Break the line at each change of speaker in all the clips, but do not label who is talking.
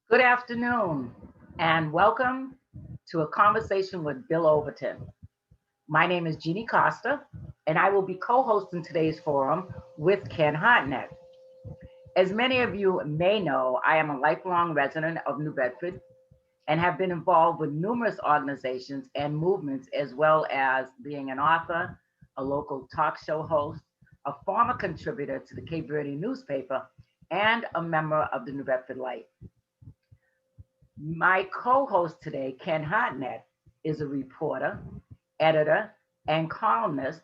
Good afternoon, and welcome to a conversation with Bill Overton. My name is Jeannie Costa, and I will be co hosting today's forum with Ken Hartnett. As many of you may know, I am a lifelong resident of New Bedford and have been involved with numerous organizations and movements, as well as being an author, a local talk show host, a former contributor to the Cape Verde newspaper, and a member of the New Bedford Light. My co host today, Ken Hartnett, is a reporter, editor, and columnist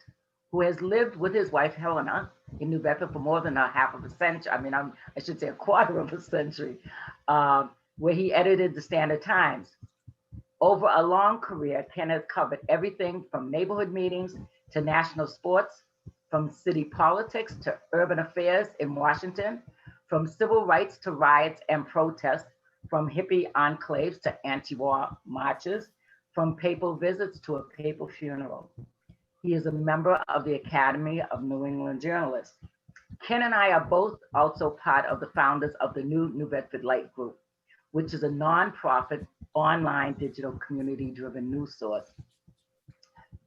who has lived with his wife, Helena, in New Bedford for more than a half of a century. I should say a quarter of a century, where he edited the Standard Times. Over a long career, Ken has covered everything from neighborhood meetings to national sports, from city politics to urban affairs in Washington, from civil rights to riots and protests, from hippie enclaves to anti-war marches, from papal visits to a papal funeral. He is a member of the Academy of New England Journalists. Ken and I are both also part of the founders of the New Bedford Light Group, which is a nonprofit online digital community-driven news source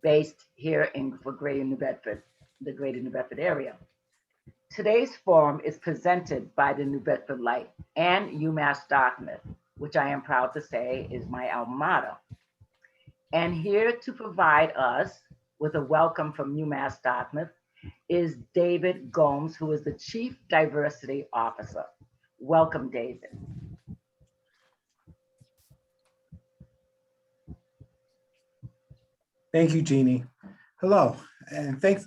based here for Greater New Bedford, the Greater New Bedford area. Today's forum is presented by the New Bedford Light and UMass Dartmouth, which I am proud to say is my alma mater. And here to provide us with a welcome from UMass Dartmouth is David Gomes, who is the Chief Diversity Officer. Welcome, David.
Thank you, Jeannie. Hello, and thank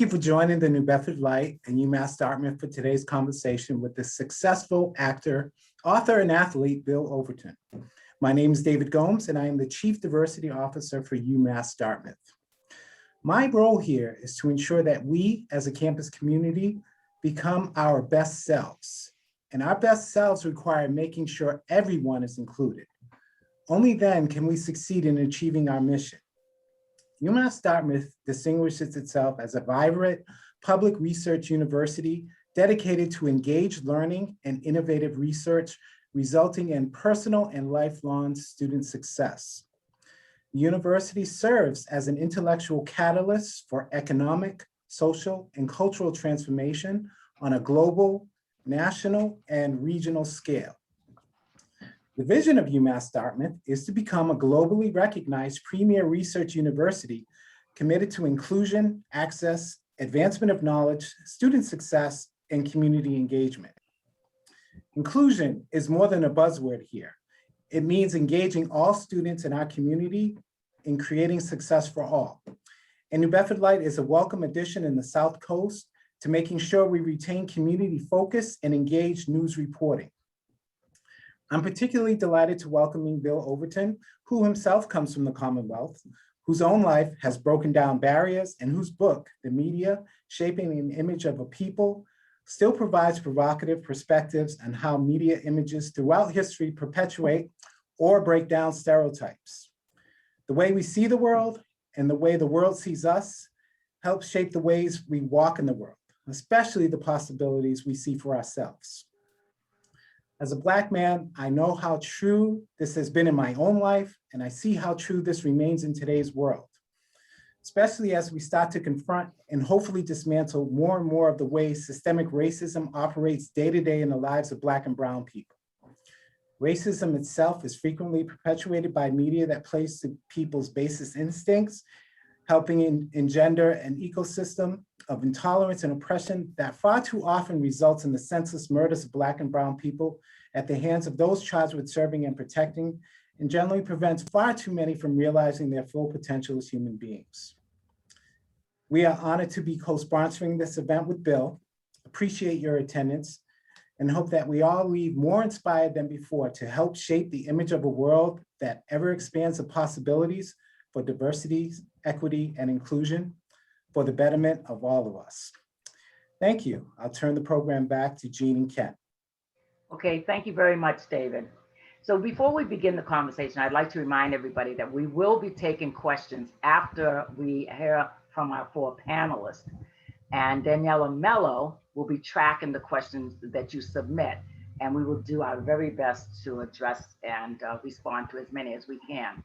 you for joining the New Bedford Light and UMass Dartmouth for today's conversation with the successful actor, author, and athlete, Bill Overton. My name is David Gomes, and I am the Chief Diversity Officer for UMass Dartmouth. My role here is to ensure that we, as a campus community, become our best selves. And our best selves require making sure everyone is included. Only then can we succeed in achieving our mission. UMass Dartmouth distinguishes itself as a vibrant public research university dedicated to engaged learning and innovative research, resulting in personal and lifelong student success. The university serves as an intellectual catalyst for economic, social, and cultural transformation on a global, national, and regional scale. The vision of UMass Dartmouth is to become a globally recognized premier research university committed to inclusion, access, advancement of knowledge, student success, and community engagement. Inclusion is more than a buzzword here. It means engaging all students in our community in creating success for all. And New Bedford Light is a welcome addition in the South Coast to making sure we retain community focus and engaged news reporting. I'm particularly delighted to welcoming Bill Overton, who himself comes from the Commonwealth, whose own life has broken down barriers and whose book, The Media, Shaping an Image of a People, still provides provocative perspectives on how media images throughout history perpetuate or break down stereotypes. The way we see the world and the way the world sees us helps shape the ways we walk in the world, especially the possibilities we see for ourselves. As a Black man, I know how true this has been in my own life, and I see how true this remains in today's world, especially as we start to confront and hopefully dismantle more and more of the ways systemic racism operates day to day in the lives of Black and Brown people. Racism itself is frequently perpetuated by media that plays to people's basest instincts, helping engender an ecosystem of intolerance and oppression that far too often results in the senseless murders of Black and Brown people at the hands of those charged with serving and protecting, and generally prevents far too many from realizing their full potential as human beings. We are honored to be co-sponsoring this event with Bill, appreciate your attendance, and hope that we all leave more inspired than before to help shape the image of a world that ever expands the possibilities for diversity, equity, and inclusion for the betterment of all of us. Thank you. I'll turn the program back to Jean and Ken.
Okay, thank you very much, David. So before we begin the conversation, I'd like to remind everybody that we will be taking questions after we hear from our four panelists. And Daniela Mello will be tracking the questions that you submit. and we will do our very best to address and respond to as many as we can.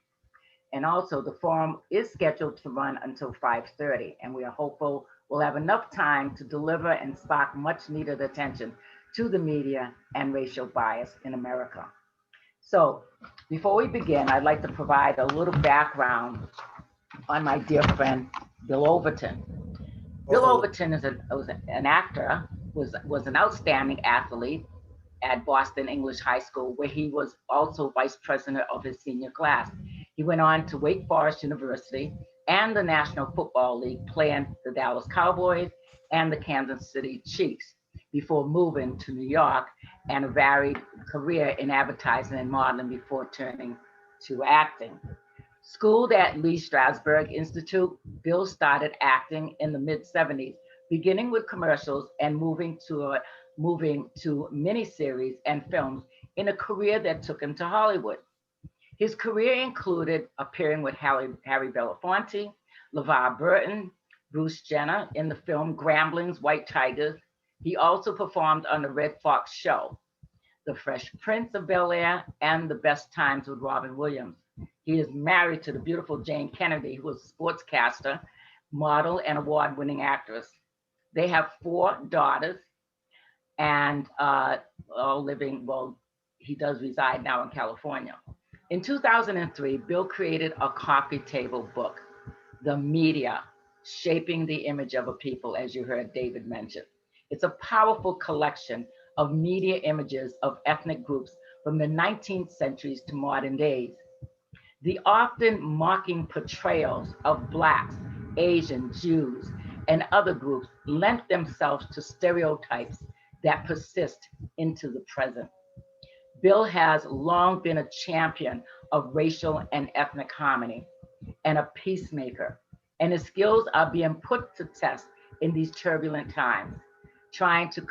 And also, the forum is scheduled to run until 5:30, and we are hopeful we'll have enough time to deliver and spark much needed attention to the media and racial bias in America. So, before we begin, I'd like to provide a little background on my dear friend Bill Overton. Bill Overton was an actor, was an outstanding athlete at Boston English High School, where he was also vice president of his senior class. He went on to Wake Forest University and the National Football League, playing the Dallas Cowboys and the Kansas City Chiefs before moving to New York, and a varied career in advertising and modeling before turning to acting. Schooled at Lee Strasberg Institute, Bill started acting in the mid-70s, beginning with commercials and moving to miniseries and films in a career that took him to Hollywood. His career included appearing with Harry Belafonte, LeVar Burton, Bruce Jenner in the film Gramblings, White Tigers. He also performed on The Red Fox Show, The Fresh Prince of Bel-Air, and The Best Times with Robin Williams. He is married to the beautiful Jane Kennedy, who is a sportscaster, model, and award-winning actress. They have 4 daughters, and all living, well, he does reside now in California. In 2003, Bill created a coffee table book, The Media, Shaping the Image of a People, as you heard David mention. It's a powerful collection of media images of ethnic groups from the 19th centuries to modern days. The often mocking portrayals of Blacks, Asian, Jews, and other groups lent themselves to stereotypes that persist into the present. Bill has long been a champion of racial and ethnic harmony and a peacemaker, and his skills are being put to test in these turbulent times, trying to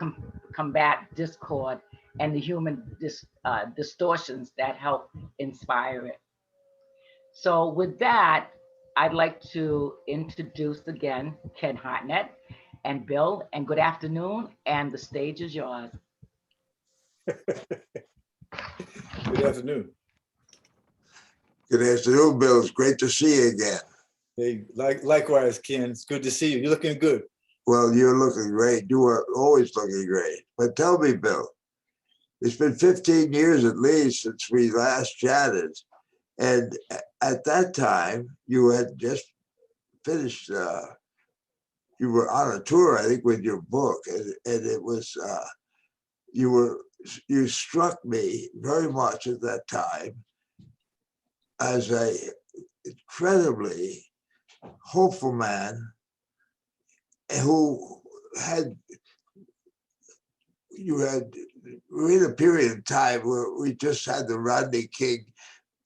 combat discord and the human distortions that help inspire it. So with that, I'd like to introduce again Ken Hartnett and Bill, and good afternoon, and the stage is yours.
Good afternoon.
Good afternoon, Bill. It's great to see you again.
Hey, likewise, Ken. It's good to see you. You're looking good.
Well, you're looking great. You are always looking great. But tell me, Bill, it's been 15 years at least since we last chatted. And at that time, you had just finished, you were on a tour, I think, with your book. And it was, you struck me very much at that time as a incredibly hopeful man who we're in a period of time where we just had the Rodney King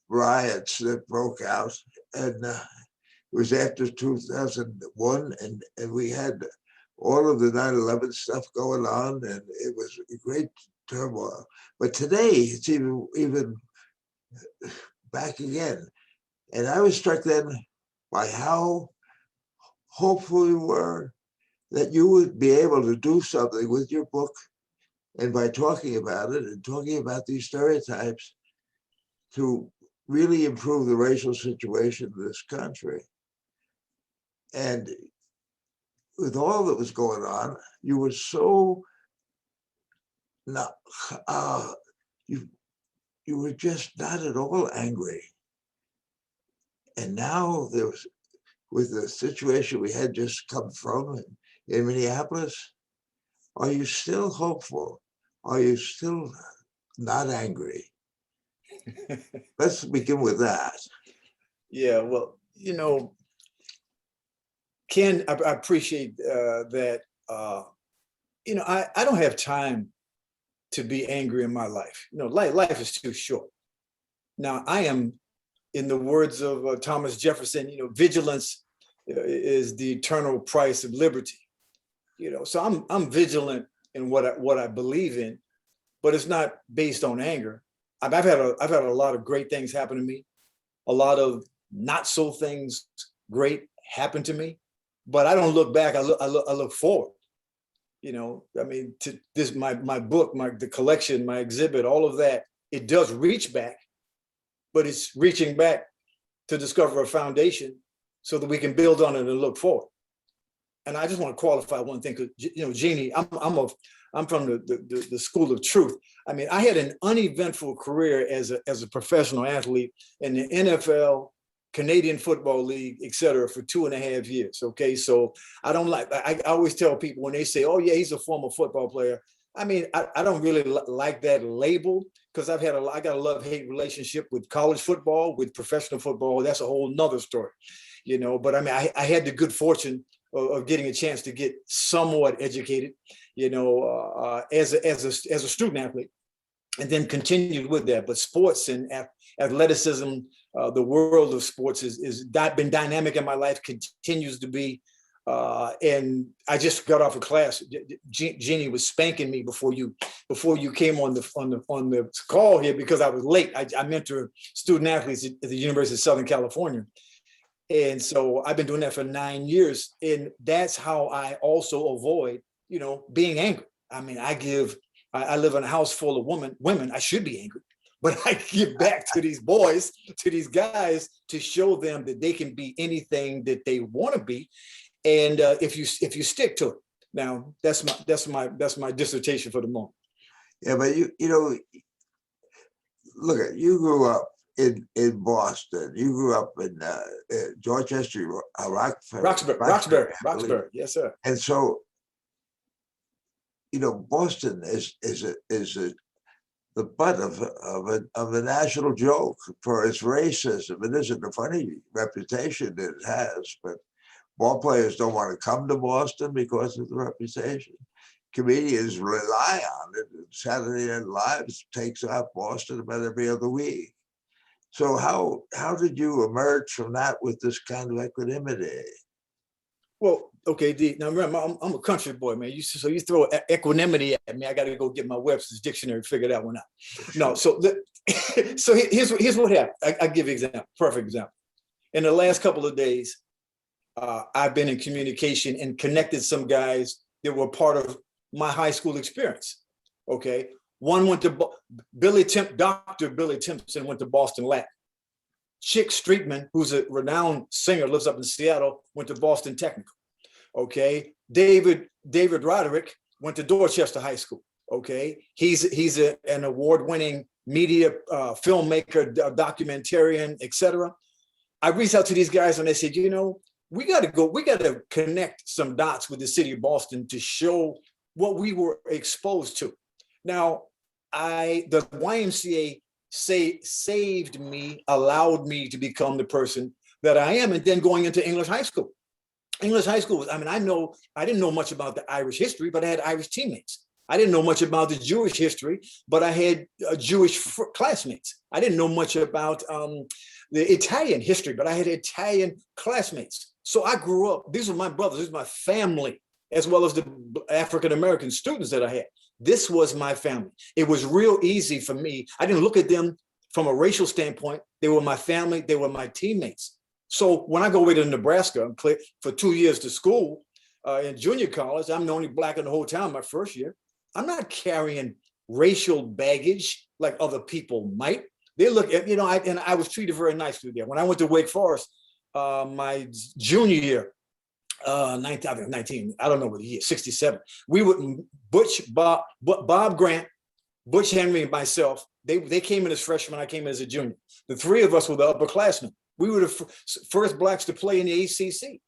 riots that broke out, and it was after 2001, and we had all of the 9/11 stuff going on, and it was a great turmoil. But today it's even back again. And I was struck then by how hopeful you were that you would be able to do something with your book, and by talking about it and talking about these stereotypes, to really improve the racial situation in this country. And with all that was going on, you were so not, you were just not at all angry. And now there was, with the situation we had just come from in Minneapolis, are you still hopeful? Are you still not angry? Let's begin with that.
Yeah, well, Ken, I appreciate that. I don't have time to be angry in my life. Life is too short. Now, I am, in the words of Thomas Jefferson, vigilance is the eternal price of liberty. So I'm vigilant in what I believe in, but it's not based on anger. I've had a lot of great things happen to me, a lot of not so things great happen to me, but I don't look back. I look forward. You know, I mean, to this, my book, the collection, my exhibit, all of that, it does reach back, but it's reaching back to discover a foundation so that we can build on it and look forward. And I just want to qualify one thing, because Jeannie, I'm from the school of truth. I mean, I had an uneventful career as a professional athlete in the NFL, Canadian Football League, et cetera, for 2.5 years. Okay, so I always tell people when they say, "Oh yeah, he's a former football player." I mean, I don't really like that label, because I got a love-hate relationship with college football, with professional football. That's a whole nother story, you know. But I mean, I had the good fortune of getting a chance to get somewhat educated, you know, as a student athlete, and then continued with that. But sports and athleticism, the world of sports is been dynamic in my life, continues to be. And I just got off a class. Jeannie was spanking me before you came on the call here, because I was late. I mentor student athletes at the University of Southern California. And so I've been doing that for 9 years. And that's how I also avoid, you know, being angry. I mean, I live in a house full of women. I should be angry, but I give back to these boys, to these guys, to show them that they can be anything that they want to be. And if you stick to it. Now, that's my dissertation for the moment.
Yeah, but you know, look at, you grew up in Boston. You grew up in Dorchester,
Roxbury. Yes, sir.
And so, you know, Boston is the butt of a national joke for its racism. It isn't a funny reputation that it has, but ball players don't want to come to Boston because of the reputation. Comedians rely on it. Saturday Night Live takes out Boston about every other week. So how did you emerge from that with this kind of equanimity?
Well, okay, D. Now remember, I'm a country boy, man. So you throw equanimity at me, I got to go get my Webster's dictionary to figure that one out. No, so here's what happened. I give you an example, perfect example. In the last couple of days, I've been in communication and connected some guys that were part of my high school experience. Okay, one went to Dr. Billy Timpson went to Boston Latin. Chick Friedman, who's a renowned singer, lives up in Seattle, went to Boston Technical. Okay, David Roderick went to Dorchester High School. Okay, he's an award-winning media filmmaker, documentarian, etc. I reached out to these guys and they said, you know, we got to connect some dots with the city of Boston to show what we were exposed to. Now, the YMCA saved me, allowed me to become the person that I am, and then going into English high school. English high school, I mean, I didn't know much about the Irish history, but I had Irish teammates. I didn't know much about the Jewish history, but I had Jewish classmates. I didn't know much about the Italian history, but I had Italian classmates. So I grew up, these were my brothers, this was my family, as well as the African-American students that I had. This was my family. It was real easy for me. I didn't look at them from a racial standpoint. They were my family, they were my teammates. So when I go away to Nebraska for 2 years to school in junior college, I'm the only Black in the whole town my first year. I'm not carrying racial baggage like other people might. They look at, you know, and I was treated very nicely there. When I went to Wake Forest, my junior year, 19, I don't know what the year, 67. We would, Bob Grant, Butch Henry, and myself, they came in as freshmen, I came in as a junior. The three of us were the upperclassmen. We were the first Blacks to play in the ACC.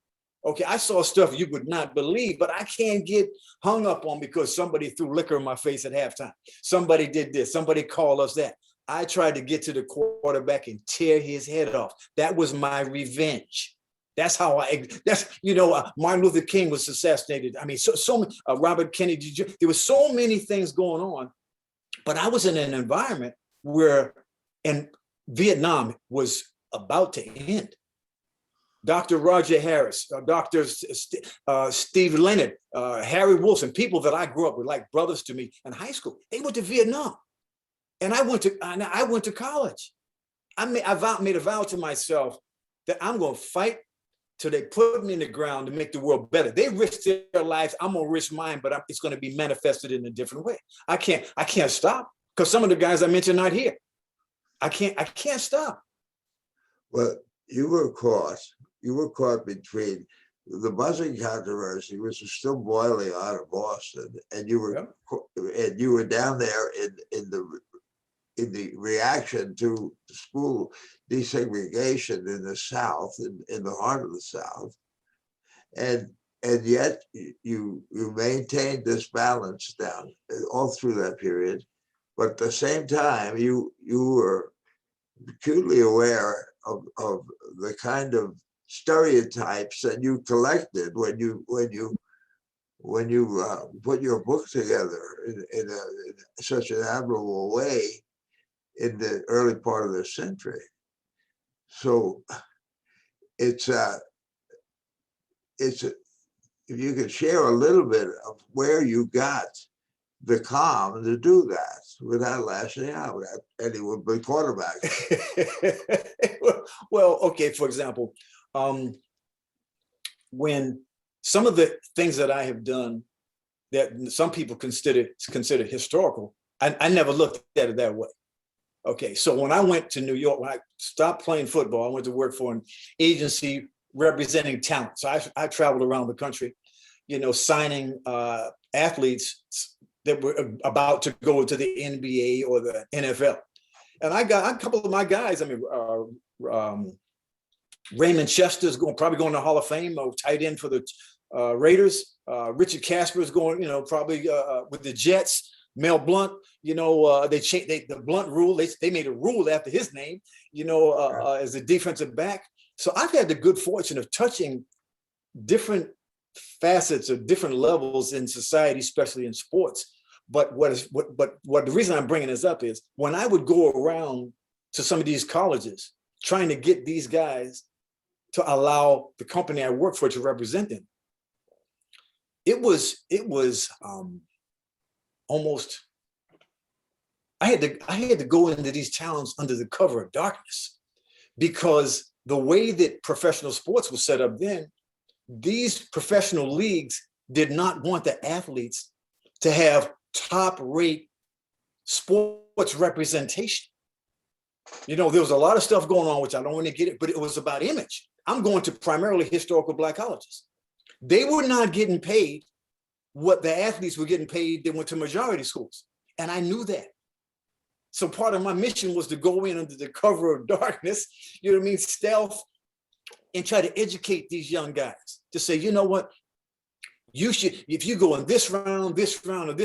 Okay, I saw stuff you would not believe, but I can't get hung up on because somebody threw liquor in my face at halftime. Somebody did this, somebody called us that. I tried to get to the quarterback and tear his head off. That was my revenge. That's how Martin Luther King was assassinated. I mean, so many, Robert Kennedy, there were so many things going on, but I was in an environment where, and Vietnam was about to end. Dr. Roger Harris, Dr. Steve Leonard, Harry Wilson, people that I grew up with, like brothers to me in high school, they went to Vietnam. And I went to college. I made a vow to myself that I'm going to fight till they put me in the ground to make the world better. They risk their lives. I'm gonna risk mine, but it's gonna be manifested in a different way. I can't stop because some of the guys I mentioned aren't here. I can't stop.
Well, you were caught between the busing controversy, which is still boiling out of Boston, and you were down there in the reaction to school desegregation in the South, in the heart of the South, and yet you maintained this balance down all through that period, but at the same time you were acutely aware of the kind of stereotypes that you collected when you put your book together in such an admirable way in the early part of the century. So if you could share a little bit of where you got the calm to do that without lashing out at anyone but quarterback.
Well, okay, for example, when some of the things that I have done that some people consider historical, I never looked at it that way. Okay, so when I went to New York, when I stopped playing football, I went to work for an agency representing talent. So I traveled around the country, signing athletes that were about to go to the NBA or the NFL. And I got a couple of my guys, Raymond Chester's probably going to the Hall of Fame, tight end for the Raiders. Richard Casper's going, probably with the Jets. Mel Blount, they changed the Blount rule. They made a rule after his name, as a defensive back. So I've had the good fortune of touching different facets of different levels in society, especially in sports. But what the reason I'm bringing this up is when I would go around to some of these colleges trying to get these guys to allow the company I work for to represent them, it was almost, I had to go into these towns under the cover of darkness, because the way that professional sports was set up then, these professional leagues did not want the athletes to have top rate sports representation. There was a lot of stuff going on, which I don't want to get it, but it was about image. I'm going to primarily historical Black colleges. They were not getting paid what the athletes were getting paid that went to majority schools. And I knew that. So part of my mission was to go in under the cover of darkness, stealth, and try to educate these young guys to say, you know what, you should, if you go in this round, or this round,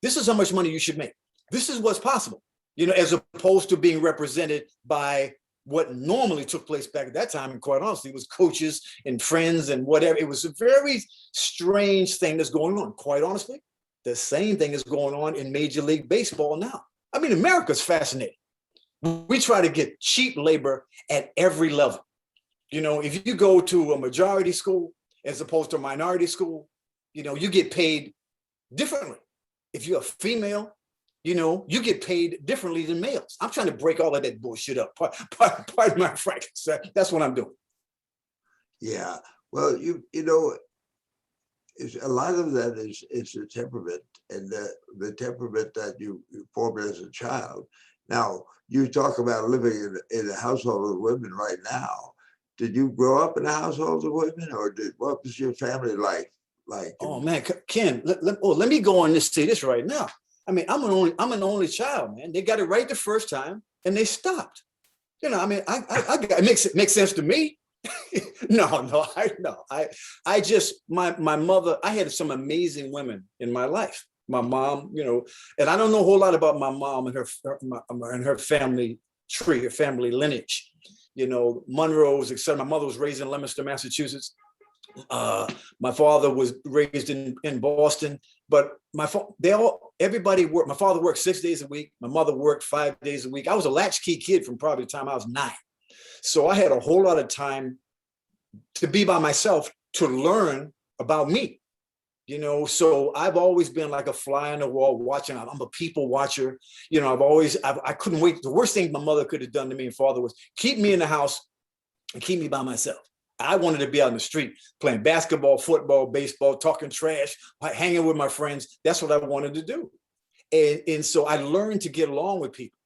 this is how much money you should make. This is what's possible, as opposed to being represented by what normally took place back at that time. And quite honestly, it was coaches and friends and whatever. It was a very strange thing that's going on. Quite honestly, the same thing is going on in Major League Baseball now. America's fascinating. We try to get cheap labor at every level. If you go to a majority school as opposed to a minority school, you get paid differently. If you're a female, you get paid differently than males. I'm trying to break all of that bullshit up. Pardon my frankness. That's what I'm doing.
Yeah. Well, a lot of that is the temperament, and the temperament that you formed as a child. Now, you talk about living in a household of women right now. Did you grow up in a household of women, or what was your family like?
Oh man, Ken, let me go on this, say this right now. I'm an only child, man. They got it right the first time and they stopped. It makes sense to me. I just, my mother, I had some amazing women in my life. My mom, and I don't know a whole lot about my mom and her family tree, her family lineage. Monroe's, etc. My mother was raised in Leominster, Massachusetts. My father was raised in Boston, but everybody worked. My father worked 6 days a week. My mother worked 5 days a week. I was a latchkey kid from probably the time I was 9. So I had a whole lot of time to be by myself to learn about me, so I've always been like a fly on the wall watching. I'm a people watcher. I couldn't wait. The worst thing my mother could have done to me and father was keep me in the house and keep me by myself. I wanted to be out in the street playing basketball, football, baseball, talking trash, hanging with my friends. That's what I wanted to do. And so I learned to get along with people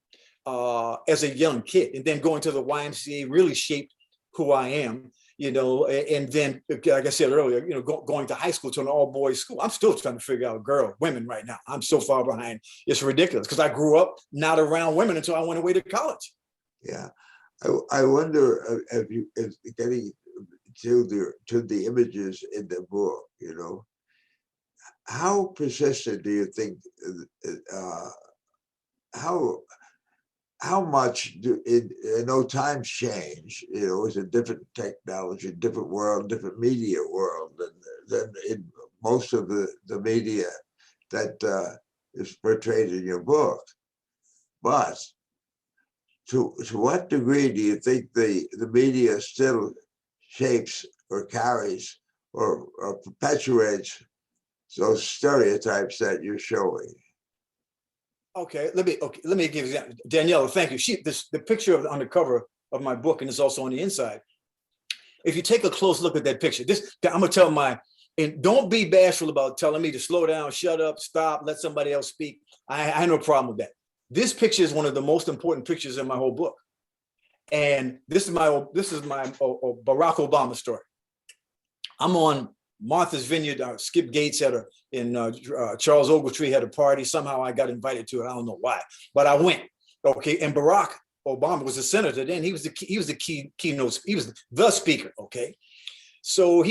as a young kid. And then going to the YMCA really shaped who I am, you know. And then, like I said earlier, you know, going to high school to an all-boys school. I'm still trying to figure out women right now. I'm so far behind. It's ridiculous because I grew up not around women until I went away to college.
Yeah. I wonder if getting to the images in the book, you know, how persistent do you think, how much I know times change, you know, it's a different technology, different world, different media world than in most of the media that is portrayed in your book. But to what degree do you think the media still shapes or carries or perpetuates those stereotypes that you're showing?
Okay, let me give you example. Daniela, thank you. The picture on the cover of my book, and it's also on the inside. If you take a close look at that picture, I'm gonna tell and don't be bashful about telling me to slow down, shut up, stop, let somebody else speak. I have no problem with that. This picture is one of the most important pictures in my whole book. And this is my Barack Obama story. I'm on Martha's Vineyard. Skip Gates in Charles Ogletree had a party. Somehow I got invited to it. I don't know why, but I went. Okay, and Barack Obama was a senator then. He was the keynote. He was the speaker. Okay, so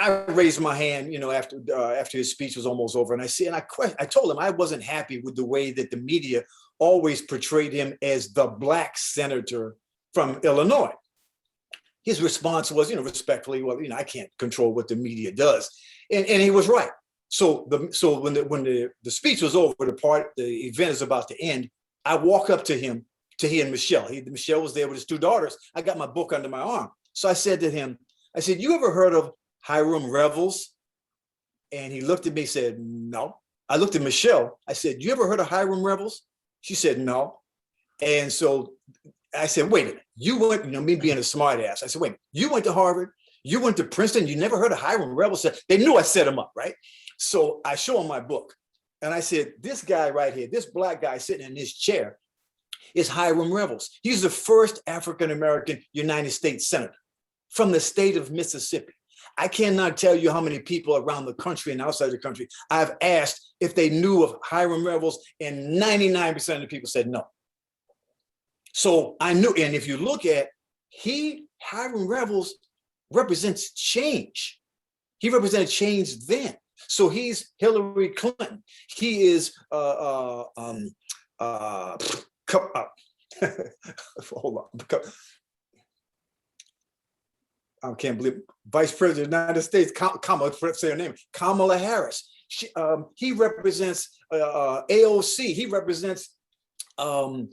I raised my hand, you know, after his speech was almost over, and I told him I wasn't happy with the way that the media always portrayed him as the black senator from Illinois. His response was, you know, respectfully, well, you know, I can't control what the media does, and he was right. So when the speech was over, the event is about to end. I walk up to him, he and Michelle. Michelle was there with his two daughters. I got my book under my arm, so I said to him, "You ever heard of Hiram Revels?" And he looked at me, said, "No." I looked at Michelle. I said, "You ever heard of Hiram Revels?" She said, "No." And so I said, "Wait a minute, you went," you know, me being a smart ass. I said, "Wait, you went to Harvard, you went to Princeton, you never heard of Hiram Revels?" They knew I set him up, right? So I show him my book. And I said, "This guy right here, this black guy sitting in his chair is Hiram Revels. He's the first African-American United States Senator from the state of Mississippi. I cannot tell you how many people around the country and outside the country I've asked if they knew of Hiram Revels, and 99% of the people said no." So I knew, and if you look at, Hiram Revels represents change. He represented change then. So he's Hillary Clinton. He is hold on. I can't believe Vice President of the United States, say her name, Kamala Harris. He represents AOC. He represents Ayanna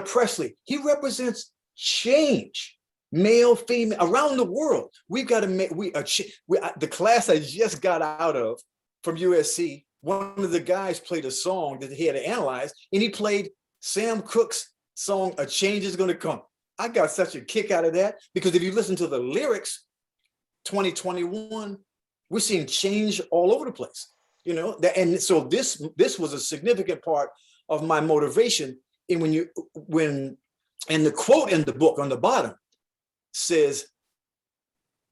Pressley. He represents change, male, female, around the world. We've got to make, the class I just got out of from USC, one of the guys played a song that he had to analyze, and he played Sam Cooke's song, "A Change Is Gonna Come." I got such a kick out of that, because if you listen to the lyrics, 2021, we're seeing change all over the place, you know. And so this was a significant part of my motivation. And and the quote in the book on the bottom says,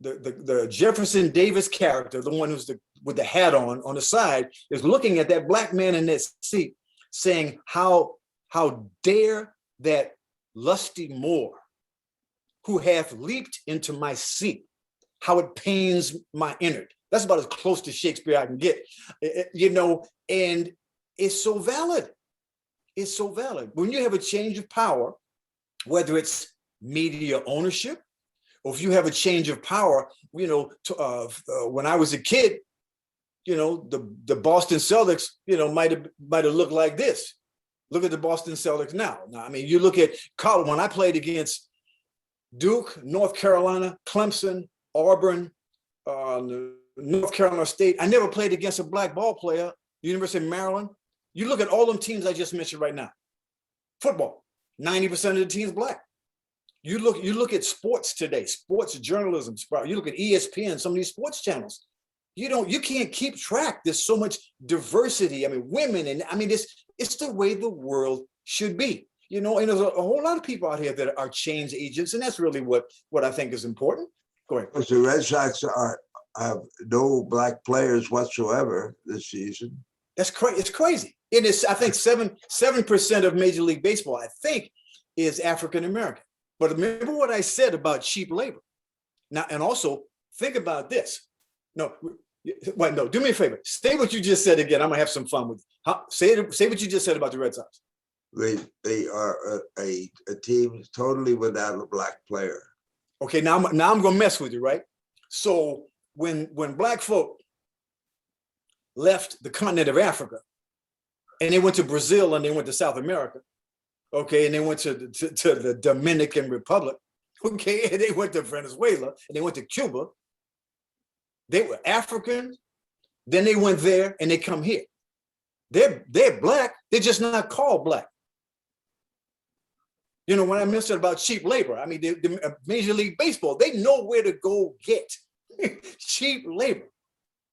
the Jefferson Davis character, the one who's with the hat on the side, is looking at that black man in that seat, saying, how dare that lusty Moor, who hath leaped into my seat, how it pains my innard. That's about as close to Shakespeare I can get, you know. And it's so valid. It's so valid. When you have a change of power, whether it's media ownership, or if you have a change of power, you know, when I was a kid, you know, the Boston Celtics, you know, might have looked like this. Look at the Boston Celtics now. I mean, you look at college, when I played against Duke, North Carolina, Clemson, Auburn, North Carolina State, I never played against a black ball player, University of Maryland. You look at all them teams I just mentioned right now. Football, 90% of the team's black. You look at sports today, sports journalism. You look at ESPN, some of these sports channels. You can't keep track. There's so much diversity. I mean, women, and I mean, it's the way the world should be. And there's a whole lot of people out here that are change agents, and that's really what I think is important. Go ahead.
Because the Red Sox have no black players whatsoever this season.
That's crazy. It's crazy. It is. I think 7% of Major League Baseball, I think, is African American. But remember what I said about cheap labor. Now, and also think about this. No, wait, no. Do me a favor. Say what you just said again. I'm gonna have some fun with you. Say what you just said about the Red Sox.
They are a team totally without a black player.
Okay, now I'm gonna mess with you, right? So when black folk left the continent of Africa and they went to Brazil and they went to South America, okay, and they went to the Dominican Republic, okay, and they went to Venezuela and they went to Cuba. They were Africans, then they went there and they come here. They're black, they're just not called black. When I mentioned about cheap labor, I mean, the Major League Baseball, they know where to go get cheap labor.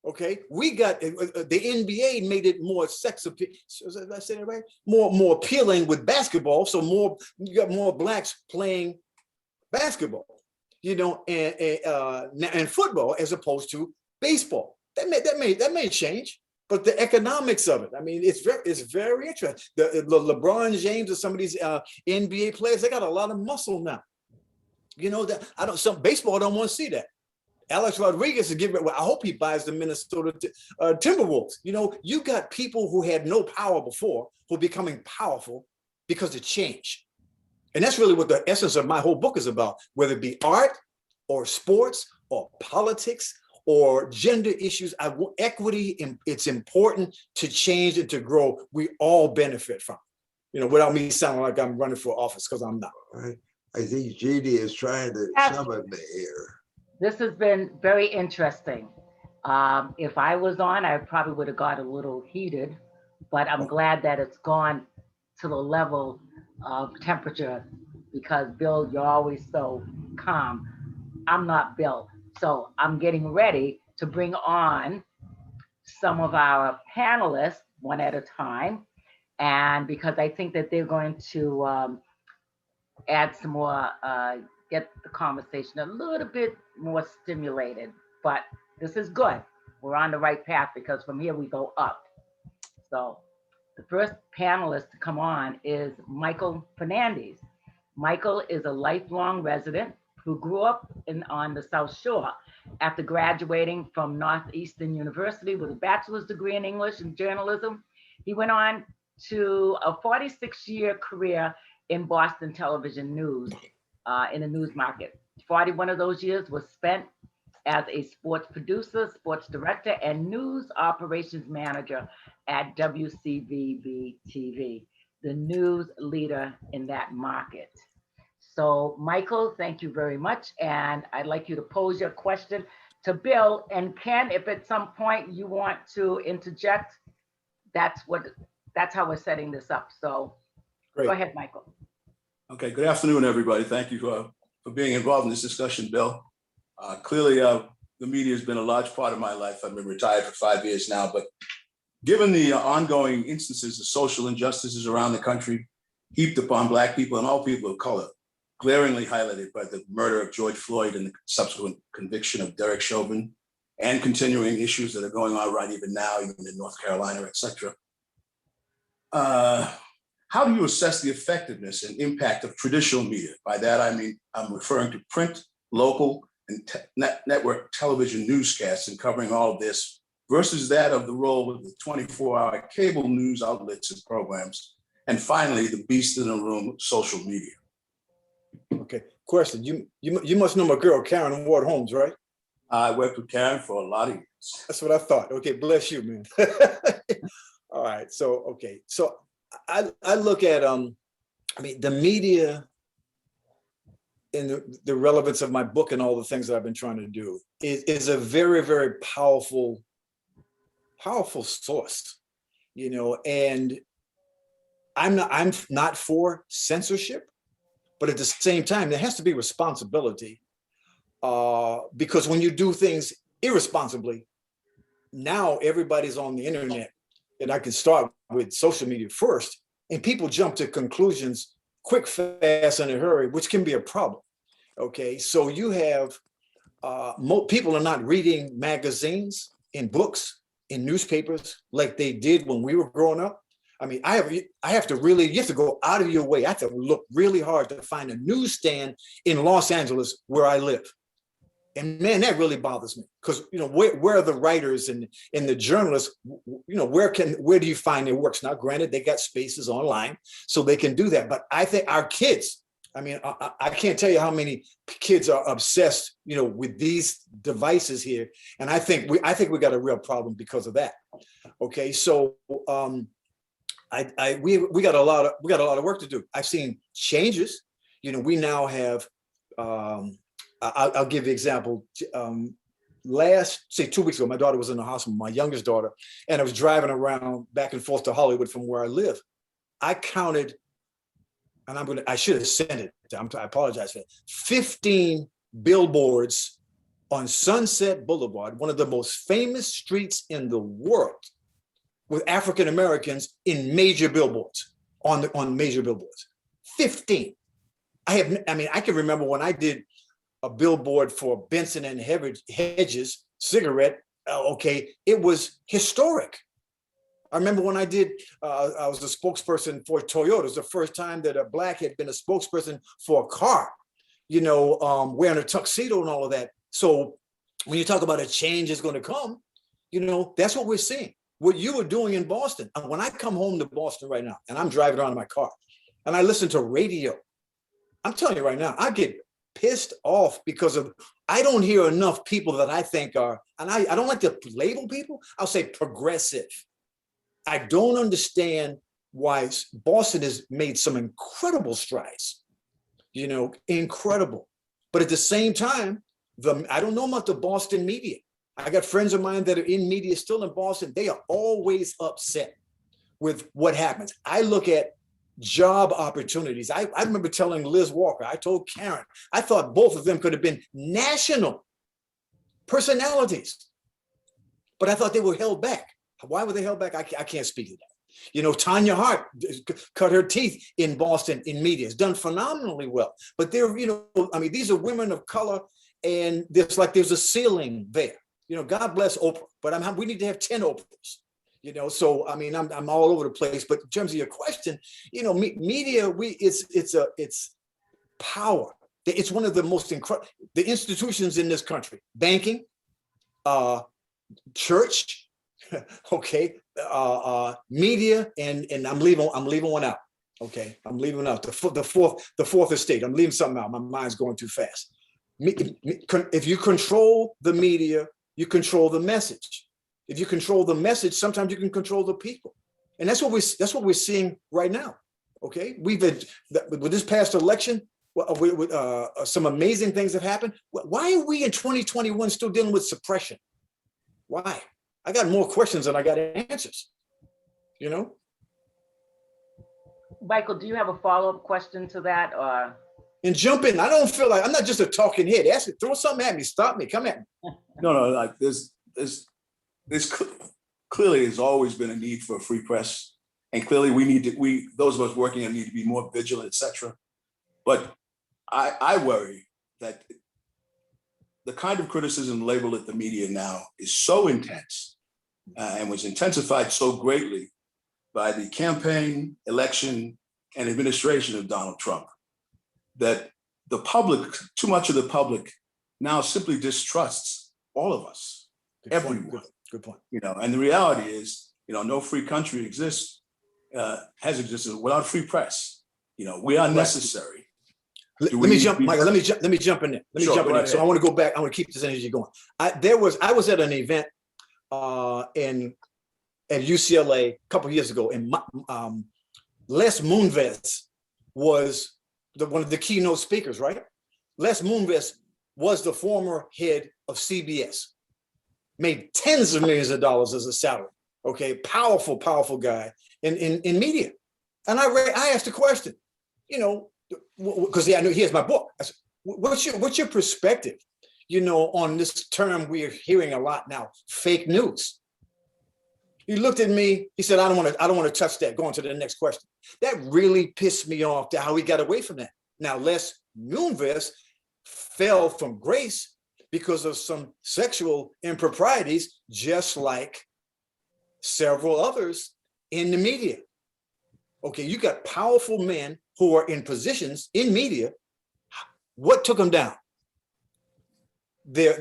Okay, we got the NBA made it more sex appeal. Did I say that right? More appealing with basketball. So you got more blacks playing basketball, and football as opposed to baseball. That may change, but the economics of it, I mean, it's very interesting. The LeBron James or some of these NBA players, they got a lot of muscle now. That some baseball don't want to see that. Alex Rodriguez is giving. Well, I hope he buys the Minnesota Timberwolves. You got people who had no power before who are becoming powerful because of change. And that's really what the essence of my whole book is about, whether it be art or sports or politics or gender issues. Equity, it's important to change and to grow. We all benefit from it. Without me sounding like I'm running for office, because I'm not.
Right. I think Jeannie is trying to summon me here.
This has been very interesting. If I was on, I probably would have got a little heated, but I'm glad that it's gone to the level of temperature, because Bill, you're always so calm. I'm not Bill. So I'm getting ready to bring on some of our panelists one at a time. And because I think that they're going to add some more, get the conversation a little bit more stimulated, but this is good. We're on the right path, because from here we go up. So the first panelist to come on is Michael Fernandez. Michael is a lifelong resident who grew up on the South Shore. After graduating from Northeastern University with a bachelor's degree in English and journalism, he went on to a 46-year career in Boston television news, in the news market. 41 of those years was spent as a sports producer, sports director, and news operations manager at WCVB TV, the news leader in that market. So Michael, thank you very much. And I'd like you to pose your question to Bill. And Ken, if at some point you want to interject, that's how we're setting this up. So Great. Go ahead, Michael.
Okay, good afternoon, everybody. Thank you for being involved in this discussion, Bill. Clearly, the media has been a large part of my life. I've been retired for 5 years now, but given the ongoing instances of social injustices around the country heaped upon Black people and all people of color, glaringly highlighted by the murder of George Floyd and the subsequent conviction of Derek Chauvin, and continuing issues that are going on right even now, even in North Carolina, et cetera. How do you assess the effectiveness and impact of traditional media? By that, I mean, I'm referring to print, local, and network television newscasts and covering all of this versus that of the role of the 24-hour cable news outlets and programs. And finally, the beast in the room, social media.
Okay, question. You must know my girl, Karen Ward Holmes, right?
I worked with Karen for a lot of years.
That's what I thought. Okay, bless you, man. All right, so I look at the media and the relevance of my book and all the things that I've been trying to do is a very, very powerful source, and I'm not for censorship. But at the same time, there has to be responsibility, because when you do things irresponsibly, now everybody's on the internet, and I can start with social media first, and people jump to conclusions quick, fast, in a hurry, which can be a problem. Okay, so you have people are not reading magazines and books and newspapers like they did when we were growing up. I mean, I have to really, you have to go out of your way. I have to look really hard to find a newsstand in Los Angeles where I live. And man, that really bothers me, because where are the writers and the journalists? Where do you find their works? Now, granted, they got spaces online, so they can do that. But I think our kids, I mean, I can't tell you how many kids are obsessed, with these devices here, and I think we got a real problem because of that. Okay, so we got a lot of work to do. I've seen changes. We now have. I'll give you an example. Say 2 weeks ago, my daughter was in the hospital, my youngest daughter, and I was driving around back and forth to Hollywood from where I live. I counted, and I should have sent it. I apologize for that. 15 billboards on Sunset Boulevard, one of the most famous streets in the world, with African Americans in major billboards, on major billboards. 15. I can remember when I did a billboard for Benson and Hedges cigarette. Okay, it was historic. I remember when I did, I was a spokesperson for Toyota. It was the first time that a Black had been a spokesperson for a car, wearing a tuxedo and all of that. So when you talk about a change is going to come, that's what we're seeing. What you were doing in Boston. When I come home to Boston right now, and I'm driving around in my car, and I listen to radio, I'm telling you right now, I get pissed off because I don't hear enough people that I think are, and I don't like to label people, I'll say progressive. I don't understand why Boston has made some incredible strides, incredible. But at the same time, I don't know about the Boston media. I got friends of mine that are in media still in Boston. They are always upset with what happens. I look at job opportunities. I remember telling Liz Walker, I told Karen, I thought both of them could have been national personalities, but I thought they were held back. Why were they held back? I can't speak to that. Tanya Hart cut her teeth in Boston in media. Has done phenomenally well. But these are women of color, and there's a ceiling there. God bless Oprah, but we need to have 10 Oprahs. So I'm all over the place. But in terms of your question, media, it's power. It's one of the most incredible the institutions in this country: banking, church, okay, media, and I'm leaving one out. Okay, I'm leaving out the fourth estate. I'm leaving something out. My mind's going too fast. If you control the media, you control the message. If you control the message, sometimes you can control the people, and that's what we're seeing right now. Okay, we've been with this past election. Some amazing things have happened. Why are we in 2021 still dealing with suppression? Why? I got more questions than I got answers.
Michael, do you have a follow-up question to that, or?
And jump in. I don't feel like I'm not just a talking head. Ask me, throw something at me, stop me, come at me.
No, like there's clearly has always been a need for a free press, and clearly those of us working on need to be more vigilant, etc. But I worry that the kind of criticism labeled at the media now is so intense and was intensified so greatly by the campaign, election, and administration of Donald Trump, that the public, too much of the public, now simply distrusts all of us, everyone.
Good point.
And the reality is, no free country has existed without free press. We are necessary.
Let me jump in there. Let me jump in there. So I want to go back. I want to keep this energy going. I was at an event at UCLA a couple of years ago, and Les Moonves was one of the keynote speakers, right? Les Moonves was the former head of CBS, made tens of millions of dollars as a salary. Okay, powerful guy in media. And I asked the question, because I know here's my book. I said, what's your perspective, on this term we're hearing a lot now, fake news? He looked at me, he said, I don't want to touch that. Going to the next question. That really pissed me off to how he got away from that. Now, Les Moonves fell from grace because of some sexual improprieties, just like several others in the media. Okay, you got powerful men who are in positions in media. What took them down? Their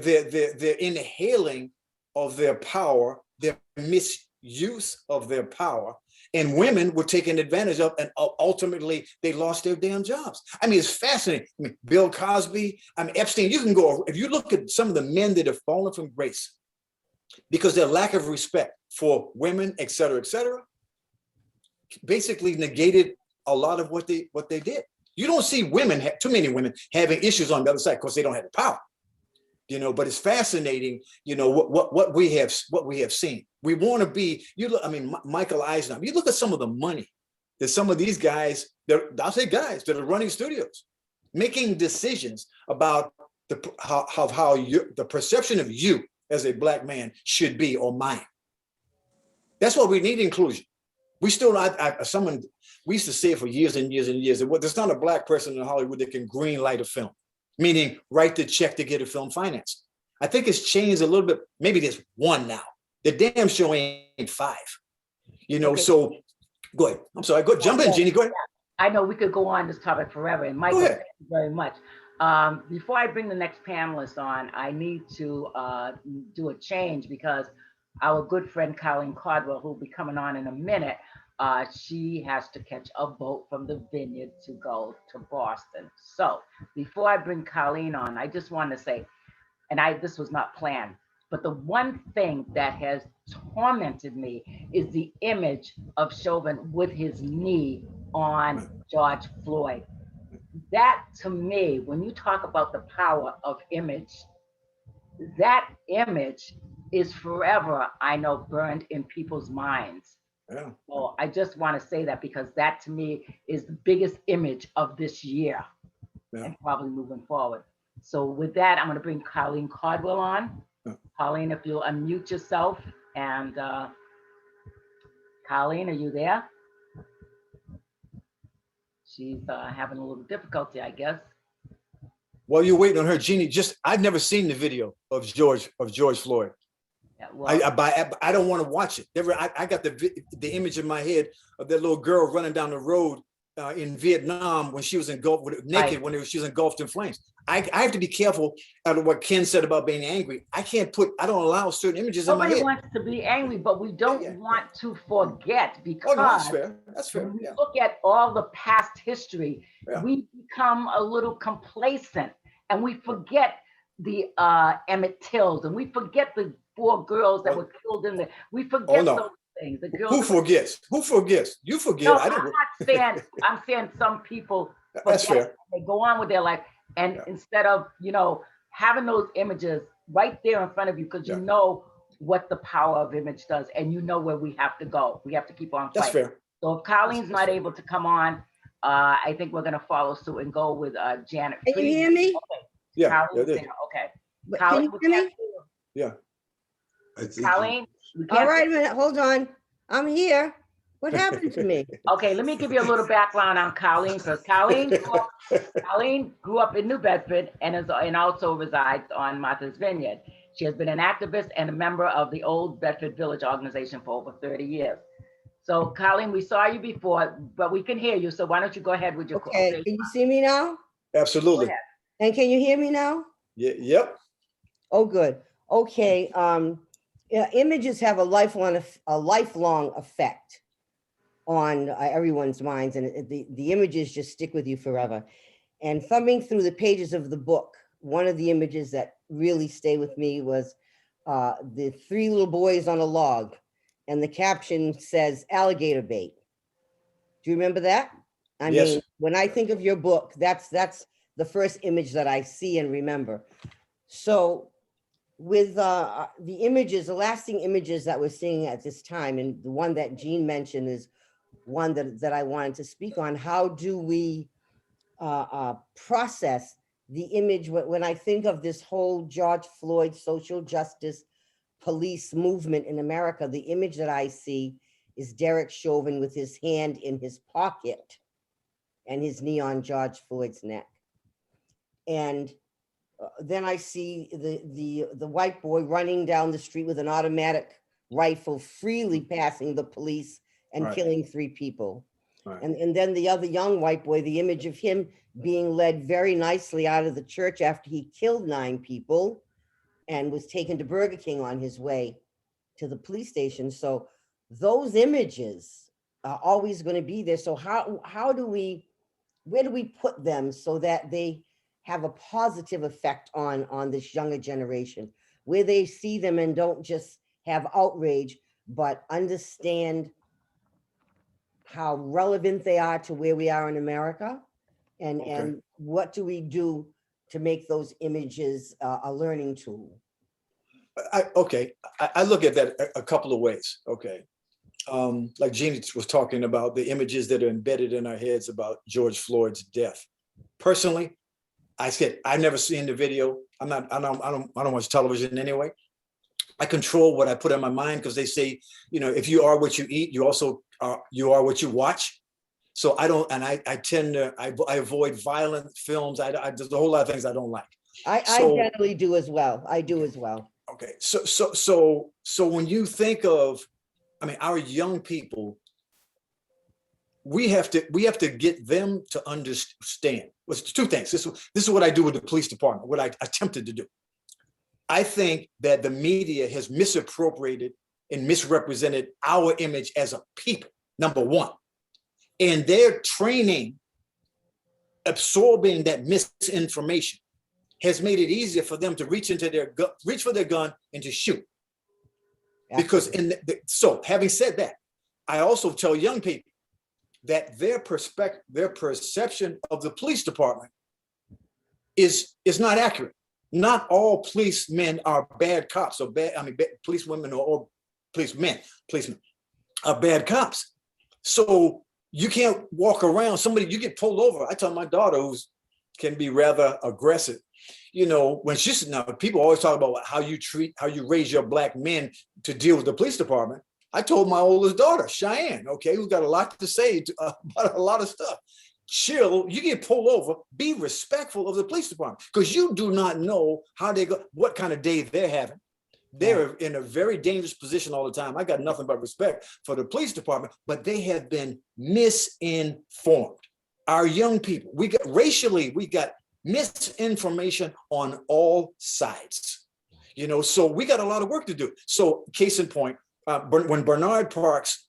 inhaling of their power, their misuse of their power, and women were taken advantage of, and ultimately they lost their damn jobs. I mean, it's fascinating. I mean, Bill Cosby, Epstein, you can go, if you look at some of the men that have fallen from grace because their lack of respect for women, et cetera, basically negated a lot of what they did. You don't see women, too many women having issues on the other side because they don't have the power. But it's fascinating, what we have seen. We want to be, Michael Eisner, you look at some of the money that some of these guys, I'll say guys that are running studios, making decisions about how the perception of you as a Black man should be, or mine. That's why we need inclusion. We still we used to say it for years and years and years, that there's not a Black person in Hollywood that can green light a film, meaning write the check to get a film financed. I think it's changed a little bit. Maybe there's one now. The damn show ain't five. Okay. So go ahead. I'm sorry. Go jump in, Jeannie. Go ahead.
I know we could go on this topic forever. And Michael, thank you very much. Before I bring the next panelist on, I need to do a change because our good friend Colleen Caldwell, who'll be coming on in a minute, she has to catch a boat from the Vineyard to go to Boston. So before I bring Colleen on, I just want to say, and this was not planned, but the one thing that has tormented me is the image of Chauvin with his knee on George Floyd. That, to me, when you talk about the power of image, that image is forever, I know, burned in people's minds.
Yeah.
So I just want to say that because that, to me, is the biggest image of this year, and probably moving forward. So with that, I'm going to bring Colleen Caldwell on. Colleen, if you'll unmute yourself. And Colleen, are you there? She's having a little difficulty, I guess.
While you're waiting on her, Jeannie, I've never seen the video of George Floyd.
Yeah, well,
I don't want to watch it. I got the image in my head of that little girl running down the road in Vietnam when she was naked, right, when she was engulfed in flames. I have to be careful out of what Ken said about being angry. I don't allow certain images in my head.
Nobody wants to be angry, but we don't want to forget, because
that's fair. That's fair.
When we look at all the past history, we become a little complacent and we forget the Emmett Tills, and we forget the 4 girls that were killed in there. We forget those things. The girls.
Who forgets? Who forgets? You forget.
No, I'm not saying. I'm saying some people.
That's fair.
They go on with their life, and instead of having those images right there in front of you, because you know what the power of image does, and you know where we have to go. We have to keep on fighting.
That's fair.
So if Colleen's not able to come on, I think we're gonna follow suit and go with Janet.
Can you hear me?
Okay.
Yeah.
Okay.
Can you hear me?
Yeah.
Colleen.
All right, a minute. Hold on. I'm here. What happened to me?
Okay, let me give you a little background on Colleen, because Colleen grew up in New Bedford and also resides on Martha's Vineyard. She has been an activist and a member of the Old Bedford Village organization for over 30 years. So Colleen, we saw you before, but we can hear you. So why don't you go ahead with your
Okay, can you see me now?
Absolutely.
And can you hear me now?
Yeah. Yep.
Oh, good. Okay. Images have a lifelong effect on everyone's minds, and the images just stick with you forever. And thumbing through the pages of the book, one of the images that really stayed with me was the 3 little boys on a log, and the caption says alligator bait. Do you remember that? I mean, when I think of your book, that's the first image that I see and remember. So with the images, the lasting images that we're seeing at this time, and the one that Jean mentioned is one that I wanted to speak on. How do we process the image when I think of this whole George Floyd social justice police movement in America. The image that I see is Derek Chauvin with his hand in his pocket and his knee on George Floyd's neck. And then I see the white boy running down the street with an automatic rifle, freely passing the police and
Right.
killing 3 people.
Right.
And then the other young white boy, the image of him being led very nicely out of the church after he killed 9 people and was taken to Burger King on his way to the police station. So those images are always going to be there. So how do we, where do we put them so that they have a positive effect on this younger generation, where they see them and don't just have outrage, but understand how relevant they are to where we are in America? And,
Okay.
and what do we do to make those images a learning tool?
I look at that a couple of ways. Okay. Like Jeannie was talking about the images that are embedded in our heads about George Floyd's death. Personally, I said, I've never seen the video. I don't watch television anyway. I control what I put in my mind, because they say, you know, if you are what you eat, you also you are what you watch. So I don't, and I tend to, I avoid violent films. There's a whole lot of things I don't like.
I generally do as well. I do as well.
Okay, so when you think of, I mean, our young people, we have to get them to understand. Well, 2 things. This is what I do with the police department, what I attempted to do. I think that the media has misappropriated and misrepresented our image as a people, number one. And their training, absorbing that misinformation, has made it easier for them to reach for their gun and to shoot. Because so having said that, I also tell young people that their perception of the police department is not accurate. Not all policemen are bad cops or policewomen or policemen are bad cops. So you can't walk around, you get pulled over. I tell my daughter, who can be rather aggressive, you know, when now people always talk about how you raise your black men to deal with the police department. I told my oldest daughter, Cheyenne, okay, who's got a lot to say about a lot of stuff. Chill, you get pulled over, be respectful of the police department, because you do not know how they go, what kind of day they're having. They're in a very dangerous position all the time. I got nothing but respect for the police department, but they have been misinformed. Our young people, we got misinformation on all sides. You know, so we got a lot of work to do. So case in point, when Bernard Parks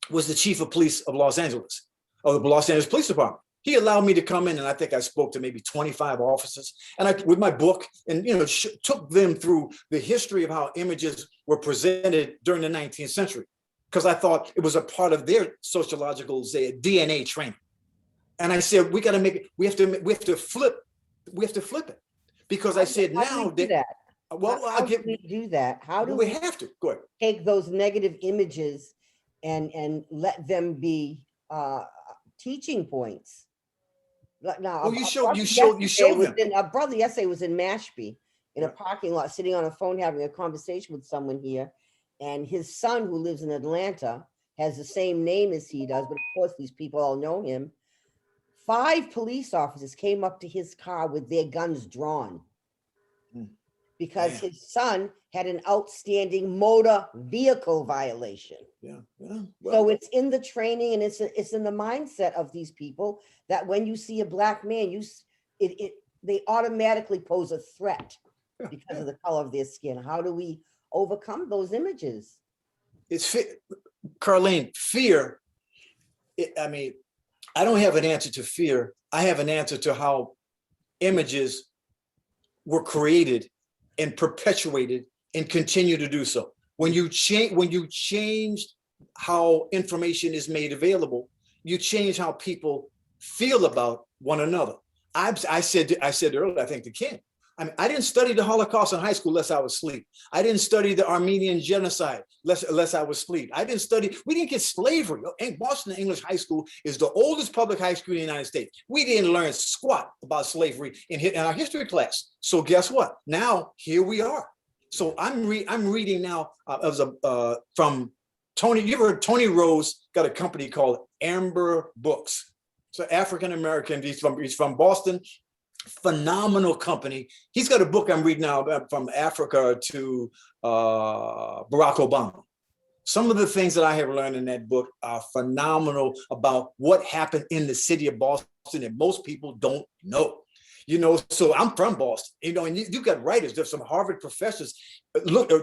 was the chief of police of Los Angeles, of the Los Angeles Police Department, he allowed me to come in, and I think I spoke to maybe 25 officers, and with my book, and you know, took them through the history of how images were presented during the 19th century, because I thought it was a part of their sociological, say, DNA training. And I said, we got to make it. We have to flip it, because I said now that. Well,
how do we do that? How do
we have to go ahead.
Take those negative images and let them be teaching points? Now,
well, you showed them.
A brother yesterday was in Mashpee in a parking lot, sitting on a phone, having a conversation with someone here. And his son, who lives in Atlanta, has the same name as he does, but of course, these people all know him. 5 police officers came up to his car with their guns drawn because his son had an outstanding motor vehicle violation. Well, so it's in the training, and it's in the mindset of these people that when you see a black man, they automatically pose a threat because of the color of their skin. How do we overcome those images?
It's Carlene, fear. I mean, I don't have an answer to fear. I have an answer to how images were created and perpetuated and continue to do so. When you change how information is made available, you change how people feel about one another. I said earlier, I think to Ken, I mean, I didn't study the Holocaust in high school unless I was asleep. I didn't study the Armenian genocide unless I was asleep. We didn't get slavery. Boston English High School is the oldest public high school in the United States. We didn't learn squat about slavery in our history class. So guess what? Now, here we are. So I'm reading now from Tony. You ever heard Tony Rose got a company called Amber Books. So African-American, he's from Boston. Phenomenal company. He's got a book I'm reading now about From Africa to Barack Obama. Some of the things that I have learned in that book are phenomenal about what happened in the city of Boston that most people don't know. So I'm from Boston, and you got writers. There's some Harvard professors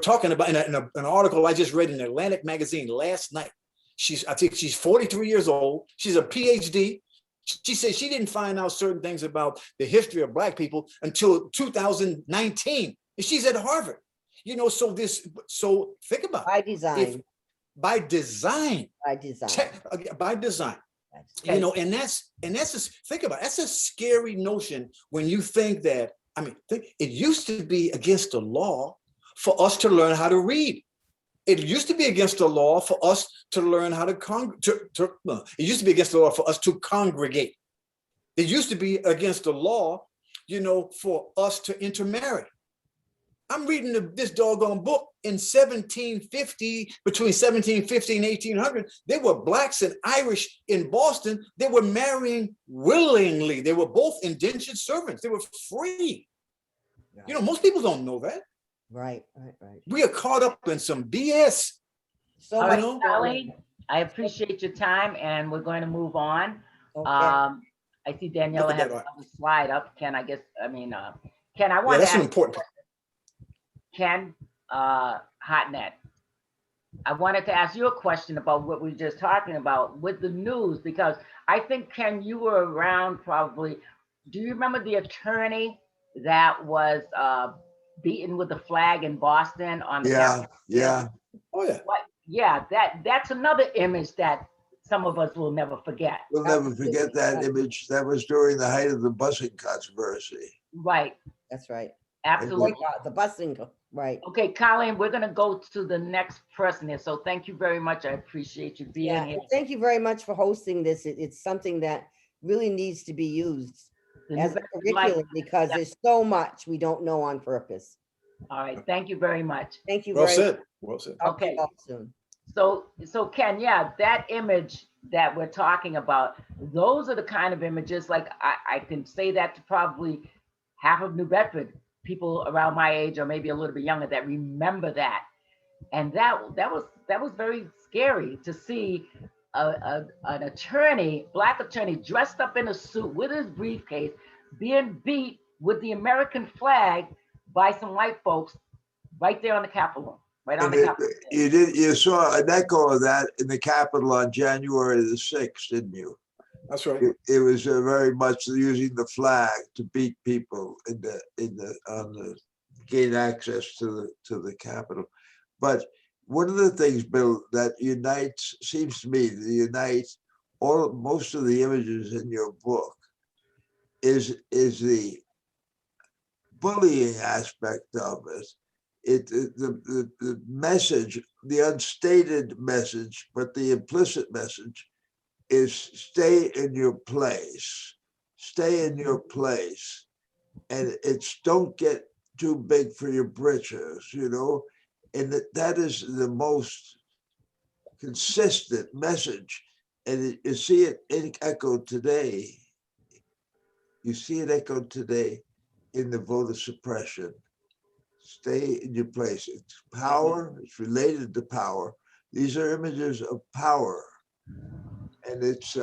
talking about in an article I just read in Atlantic magazine last night. I think she's 43 years old. She's a PhD. She said she didn't find out certain things about the history of Black people until 2019. And she's at Harvard. So think about
By design.
By design. By design. And that's just, think about it. That's a scary notion when you think that, it used to be against the law for us to learn how to read. It used to be against the law for us to learn how to it used to be against the law for us to congregate. It used to be against the law, for us to intermarry. I'm reading this doggone book in 1750, between 1750 and 1800. There were Blacks and Irish in Boston. They were marrying willingly. They were both indentured servants. They were free. Most people don't know that.
Right.
We are caught up in some BS.
So, Colleen, I appreciate your time, and we're going to move on.
Okay.
I see Daniela has another slide up. Ken, I want to
that's
ask
an important part.
Ken Hotnet, I wanted to ask you a question about what we were just talking about with the news, because I think, Ken, you were around probably. Do you remember the attorney that was beaten with the flag in Boston on the
Yeah.
Oh yeah.
What? Yeah, that's another image that some of us will nenever forget.
We'll never forget that image. That was during the height of the busing controversy.
Right.
That's right.
Absolutely.
The busing, right.
Okay, Colleen, we're going to go to the next person here. So thank you very much. I appreciate you being here.
Thank you very much for hosting this. It's something that really needs to be used as a curriculum, because there's so much we don't know on purpose.
All right. Thank you very much.
Thank you
Well
very
said.
much.
Well said.
Okay.
Soon.
So Ken, that image that we're talking about, those are the kind of images, like I can say that to probably half of New Bedford, people around my age or maybe a little bit younger, that remember that. And that was very scary to see an attorney, Black attorney, dressed up in a suit with his briefcase, being beat with the American flag by some white folks right there on the Capitol.
You saw an echo of that in the Capitol on January the 6th, didn't you?
That's right.
It was very much using the flag to beat people gain access to the Capitol. But one of the things, Bill, that seems to me to unite most of the images in your book is the bullying aspect of it. The message, the unstated message, but the implicit message is stay in your place, and it's don't get too big for your britches, and that is the most consistent message, and you see it echoed today. You see it echoed today in the voter suppression. Stay in your place. It's power. It's related to power. These are images of power, and that's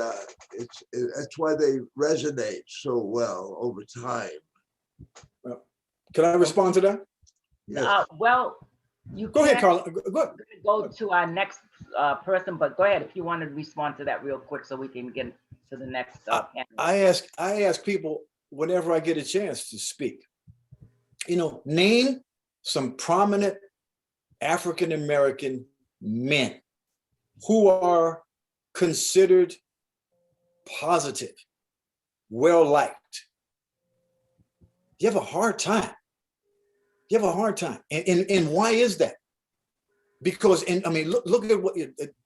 why they resonate so well over time.
Can I respond to that?
Yes.
Well, you
go ahead, Carl.
Go to our next person, but go ahead if you want to respond to that real quick so we can get to the next.
I ask people whenever I get a chance to speak, name some prominent African-American men who are considered positive, well-liked. You have a hard time. You have a hard time. And why is that? Because, and I mean, look at what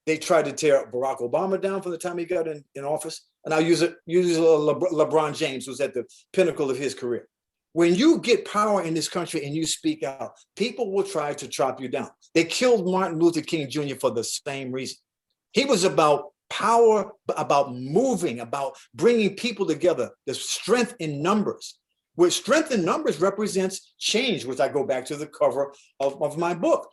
they tried to tear Barack Obama down from the time he got in office. And I'll use LeBron James, who's at the pinnacle of his career. When you get power in this country and you speak out, people will try to chop you down. They killed Martin Luther King Jr. for the same reason. He was about power, about moving, about bringing people together. There's strength in numbers. Where strength in numbers represents change, which I go back to the cover of my book.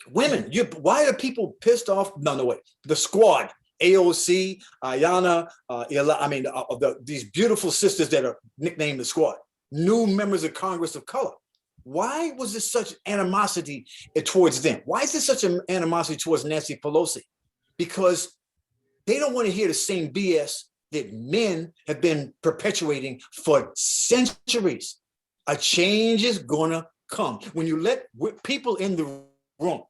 Women, why are people pissed off? No, wait. The Squad, AOC, Ayanna, these beautiful sisters that are nicknamed the Squad, new members of Congress of color. Why was there such animosity towards them? Why is there such an animosity towards Nancy Pelosi? Because they don't want to hear the same BS that men have been perpetuating for centuries. A change is gonna come. When you let people in the room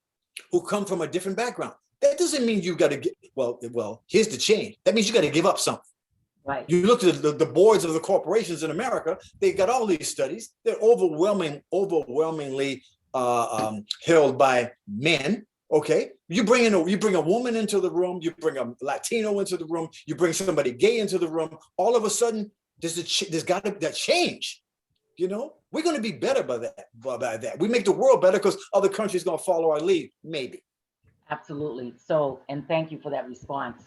who come from a different background, that doesn't mean you gotta get, well, here's the change. That means you gotta give up something.
Right.
You look at the boards of the corporations in America, they got all these studies. They're overwhelmingly held by men. Okay, you bring a woman into the room, you bring a Latino into the room, you bring somebody gay into the room. All of a sudden, there's got to be that change. You know, we're going to be better by that. We make the world better because other countries going to follow our lead, maybe.
Absolutely. So, and thank you for that response,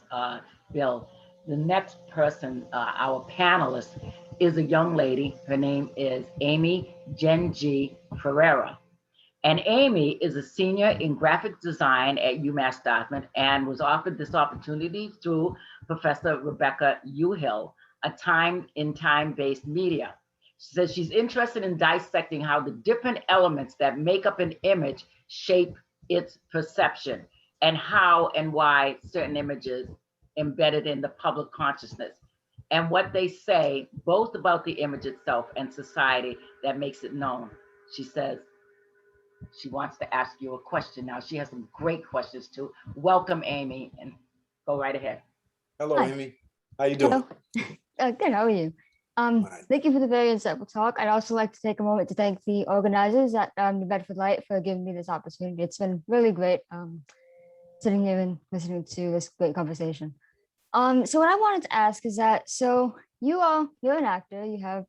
Bill. The next person, our panelist, is a young lady. Her name is Amy Genji Ferreira. And Amy is a senior in graphic design at UMass Dartmouth and was offered this opportunity through Professor Rebecca Uhill, a time-based media. She says she's interested in dissecting how the different elements that make up an image shape its perception and how and why certain images embedded in the public consciousness and what they say both about the image itself and society that makes it known. She says, she wants to ask you a question now. She has some great questions too. Welcome, Amy, and go right ahead.
Hello,
Hi.
Amy. How you doing?
Good, how are you?
Right.
Thank you for the very insightful talk. I'd also like to take a moment to thank the organizers at New Bedford Light for giving me this opportunity. It's been really great sitting here and listening to this great conversation. So what I wanted to ask is that, so you're an actor, you have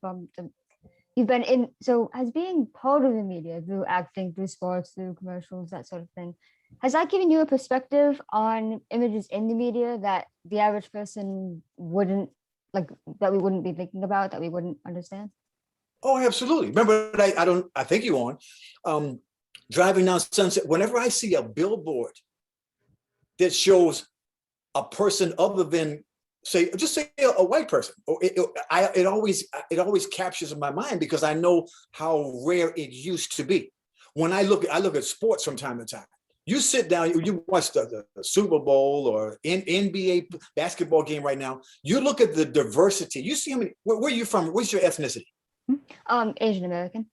you've been in, so as being part of the media through acting, through sports, through commercials, that sort of thing, has that given you a perspective on images in the media that the average person wouldn't, like, that we wouldn't be thinking about, that we wouldn't understand?
Oh, absolutely. Remember, I think you on driving down Sunset. Whenever I see a billboard that shows a person other than say a white person, it always captures in my mind because I know how rare it used to be. When I look at sports from time to time. You sit down, you watch the Super Bowl or NBA basketball game right now. You look at the diversity. You see how many. Where are you from? What's your ethnicity?
Asian American.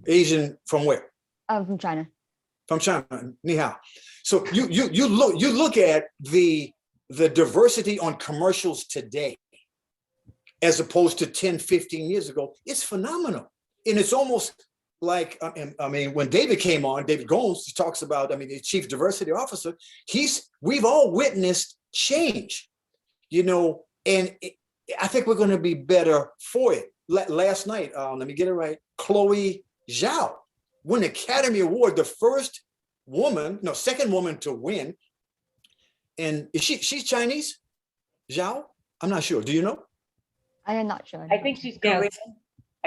Asian from where?
From China.
From China. Ni hao. So you look at the diversity on commercials today, as opposed to 10, 15 years ago. It's phenomenal, and it's almost like, I mean, when David came on, David Gomes, he talks about, I mean, the chief diversity officer, we've all witnessed change, you know, and I think we're going to be better for it. Last night, let me get it right, Chloe Zhao won the Academy Award, the second woman to win. And she's Chinese, Zhao? I'm not sure. Do you know?
I am not sure.
I think she's Korean.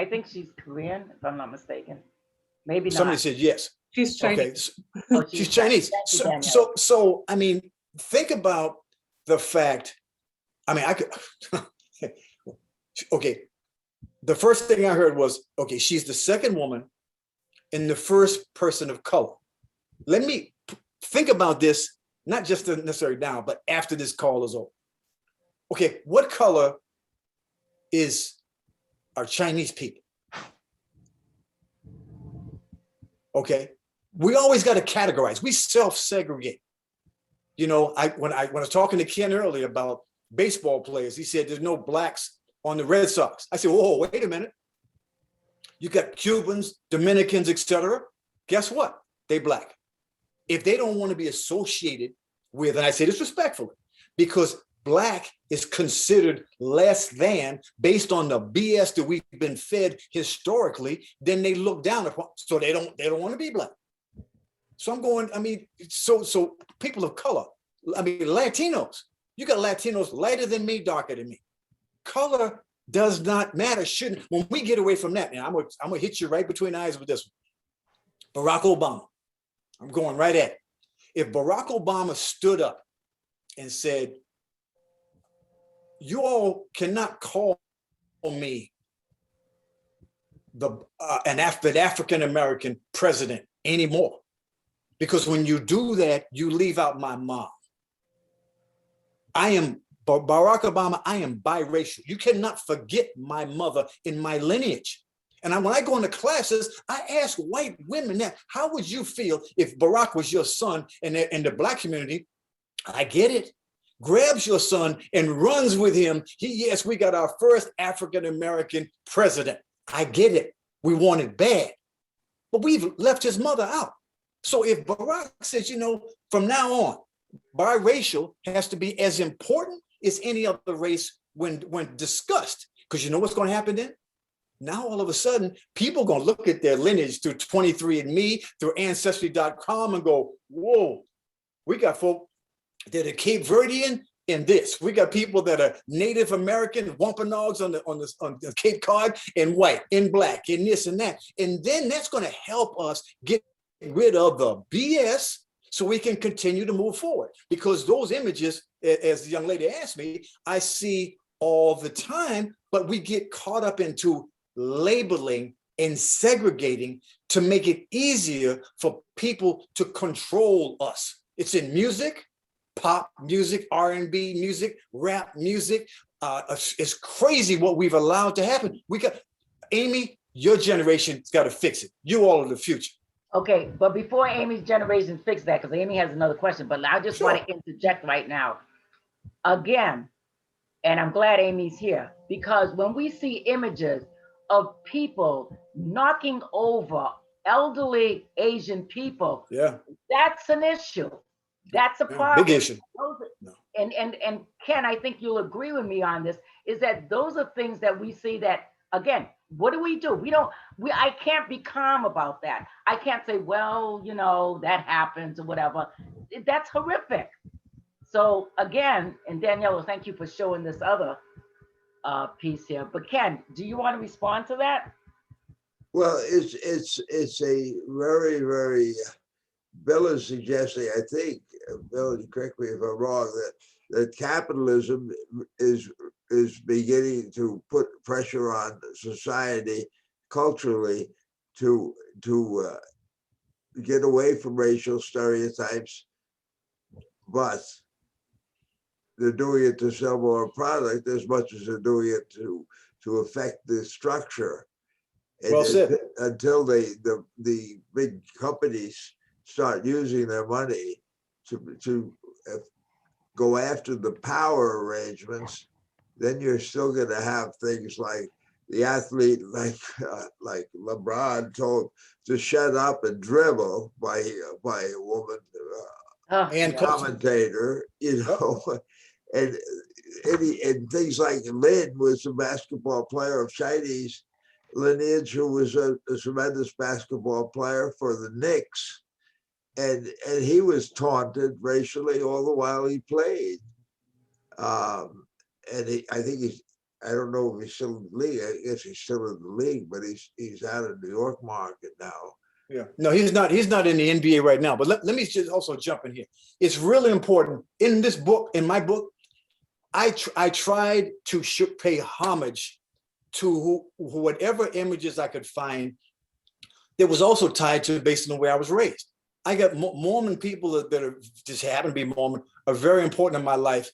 I think she's Korean, if I'm not mistaken. Maybe not.
Somebody said yes.
She's Chinese.
Okay.
Oh,
She's Chinese. So I mean, think about the fact. I mean, I could. Okay. The first thing I heard was, okay, she's the second woman and the first person of color. Let me think about this, not just necessarily now, but after this call is over. Okay, what color are Chinese people? Okay, we always got to categorize. We self-segregate. You know, when I was talking to Ken earlier about baseball players, he said there's no blacks on the Red Sox. I said, whoa, wait a minute. You got Cubans, Dominicans, etc. Guess what? They black. If they don't want to be associated with, and I say this respectfully, because black is considered less than based on the BS that we've been fed historically, then they look down upon, so they don't want to be black. So I'm going, I mean, so people of color, I mean, Latinos, you got Latinos lighter than me, darker than me. Color does not matter, shouldn't. When we get away from that, and I'm gonna hit you right between the eyes with this one. Barack Obama, I'm going right at it. If Barack Obama stood up and said, you all cannot call me an African-American president anymore, because when you do that, you leave out my mom. Barack Obama, I am biracial. You cannot forget my mother in my lineage. And when I go into classes, I ask white women that, how would you feel if Barack was your son in the black community? I get it. Grabs your son and runs with him. Yes, we got our first African-American president. I get it. We want it bad. But we've left his mother out. So if Barack says, from now on, biracial has to be as important as any other race when discussed. Because you know what's going to happen then? Now, all of a sudden, people are going to look at their lineage through 23andMe, through Ancestry.com and go, whoa, we got folk that are Cape Verdean in this. We got people that are Native American, Wampanoags on the Cape Cod, and white, and black, and this and that. And then that's going to help us get rid of the BS so we can continue to move forward. Because those images, as the young lady asked me, I see all the time, but we get caught up into labeling and segregating to make it easier for people to control us. It's in music, pop music, R&B music, rap music. It's crazy what we've allowed to happen. We got, Amy, your generation's got to fix it. You all are the future.
Okay, but before Amy's generation fix that, because Amy has another question, but I just want to interject right now. Again, and I'm glad Amy's here, because when we see images of people knocking over elderly Asian people, that's an issue. That's a problem.
Big issue.
And Ken, I think you'll agree with me on this, is that those are things that we see that, again, what do? I can't be calm about that. I can't say, well, that happens or whatever. That's horrific. So again, and Daniela, thank you for showing this other piece here. But Ken, do you want to respond to that?
Well, it's a very, very, Bill is suggesting, I think, Bill, correct me if I'm wrong, that capitalism is beginning to put pressure on society culturally to get away from racial stereotypes, but they're doing it to sell more product as much as they're doing it to affect the structure. And
well said.
Until the big companies start using their money to go after the power arrangements, then you're still going to have things like the athlete, like LeBron told to shut up and dribble by a woman
and
commentator, and things like Lin was a basketball player of Chinese lineage who was a tremendous basketball player for the Knicks, and he was taunted racially all the while he played. And I think I don't know if he's still in the league. I guess he's still in the league, but he's out of the New York market now.
Yeah, no, he's not in the NBA right now. But let me just also jump in here. It's really important in this book, in my book, I tried to pay homage to whatever images I could find that was also tied to based on the way I was raised. I got Mormon people that are just happen to be Mormon are very important in my life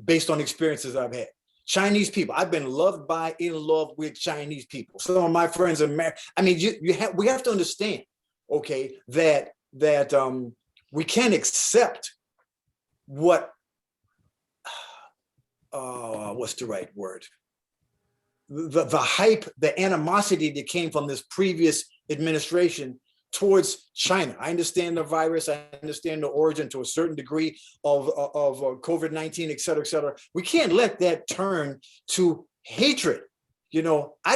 based on experiences I've had. Chinese people, I've been in love with Chinese people. Some of my friends are married. I mean, we have to understand, okay, that we can't accept what's the right word? the hype, the animosity that came from this previous administration towards China. I understand the virus. I understand the origin to a certain degree of COVID-19, et cetera, et cetera. We can't let that turn to hatred. You know, I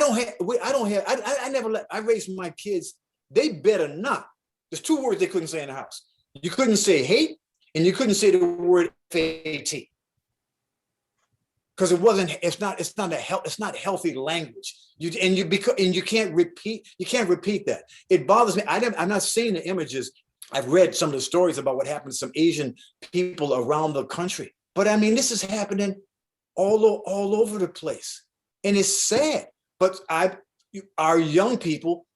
raised my kids. They better not. There's two words they couldn't say in the house. You couldn't say hate, and you couldn't say the word FAT. Because it's not healthy language. You can't repeat that. It bothers me. I'm not seeing the images. I've read some of the stories about what happened to some Asian people around the country. But I mean, this is happening all over the place. And it's sad. But our young people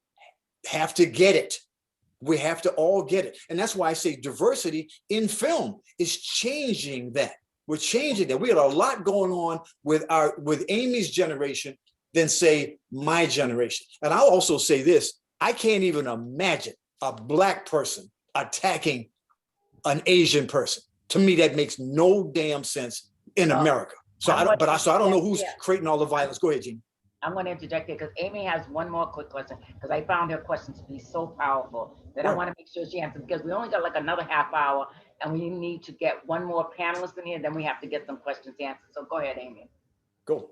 have to get it. We have to all get it. And that's why I say diversity in film is changing that. We're changing that. We got a lot going on with Amy's generation than say my generation. And I'll also say this, I can't even imagine a Black person attacking an Asian person. To me, that makes no damn sense in America. So I don't know who's creating all the violence. Go ahead, Gene.
I'm going to interject here because Amy has one more quick question because I found her question to be so powerful that I want to make sure she answers because we only got like another half hour and we need to get one more panelist in here. Then we have to get some questions answered. So go ahead, Amy.
Go.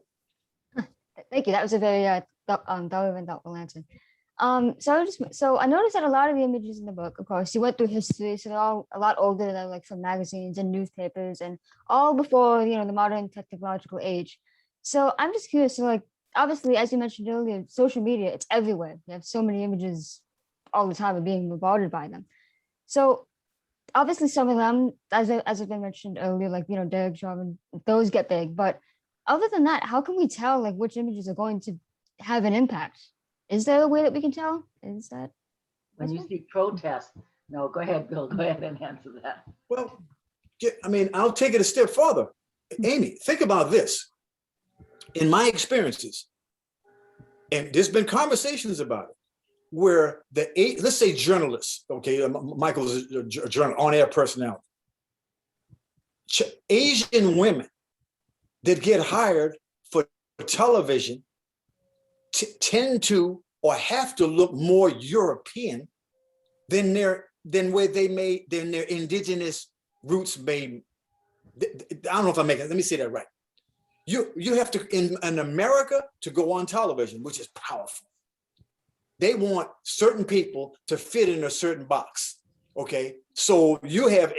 Thank you. That was a very thorough and thoughtful answer. So I noticed that a lot of the images in the book, of course, you went through history, so they're all a lot older than like from magazines and newspapers and all before, you know, the modern technological age. So I'm just curious, so like, obviously, as you mentioned earlier, social media, it's everywhere. You have so many images all the time and being bombarded by them. So obviously some of them, as has been mentioned earlier, like, you know, Derek Chauvin, those get big. But other than that, how can we tell like which images are going to have an impact? Is there a way that we can tell? Is that?
When you see protest, no, go ahead, Bill, go ahead and answer that.
Well, I mean, I'll take it a step further. Amy, think about this. In my experiences, and there's been conversations about it, where let's say journalists, okay, Michael is a journal, on-air personality. Asian women that get hired for television tend to or have to look more European than their indigenous roots may. I don't know if I'm making it. Let me say that right. You have to, in America, to go on television, which is powerful. They want certain people to fit in a certain box. Okay, so you have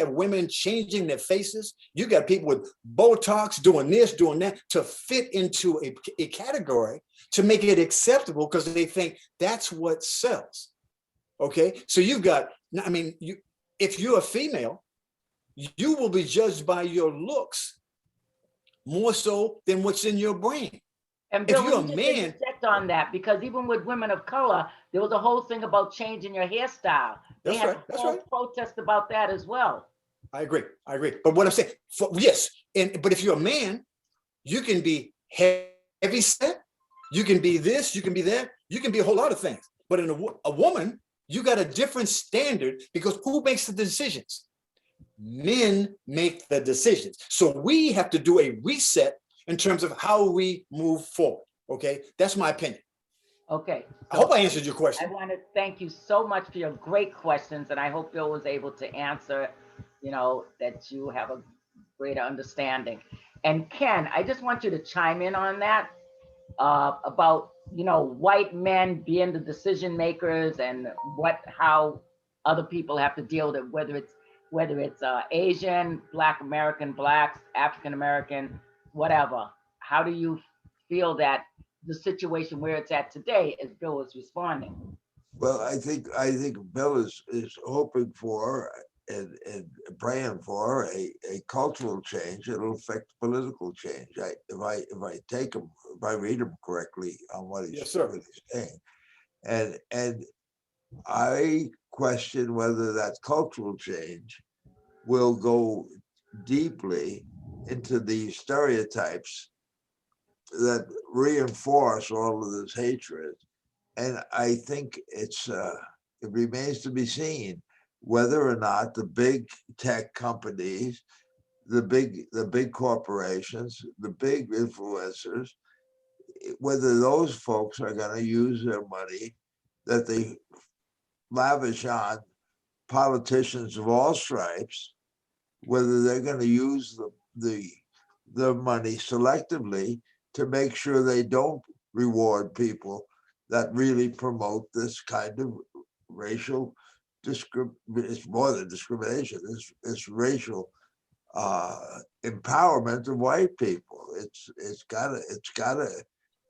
women changing their faces. You got people with Botox doing this, doing that to fit into a category to make it acceptable because they think that's what sells. Okay, so you've got, I mean, if you're a female, you will be judged by your looks more so than what's in your brain.
And Bill,
if you're a
man,
man,
interject on that because even with women of color, there was a whole thing about changing your hairstyle. They had a whole protest about that as well.
I agree. But what I'm saying, yes, but if you're a man, you can be heavy set, you can be this, you can be that, you can be a whole lot of things. But in a woman, you got a different standard because who makes the decisions? Men make the decisions. So we have to do a reset in terms of how we move forward. Okay, that's my opinion.
Okay.
I hope I answered your question.
I want to thank you so much for your great questions, and I hope Bill was able to answer, you know, that you have a greater understanding. And Ken, I just want you to chime in on that about, you know, white men being the decision makers and how other people have to deal with it, whether it's Asian, Black American, Blacks, African American, whatever. How do you feel that the situation where it's at today as Bill is responding?
Well, I think Bill is hoping for and praying for a cultural change that'll affect political change. If I read him correctly on what he's saying, and I question whether that cultural change will go deeply into these stereotypes that reinforce all of this hatred. And I think it remains to be seen whether or not the big tech companies, the big corporations, the big influencers, whether those folks are going to use their money that they lavish on politicians of all stripes, whether they're going to use the money selectively to make sure they don't reward people that really promote this kind of racial it's more than discrimination, it's racial empowerment of white people. It's gotta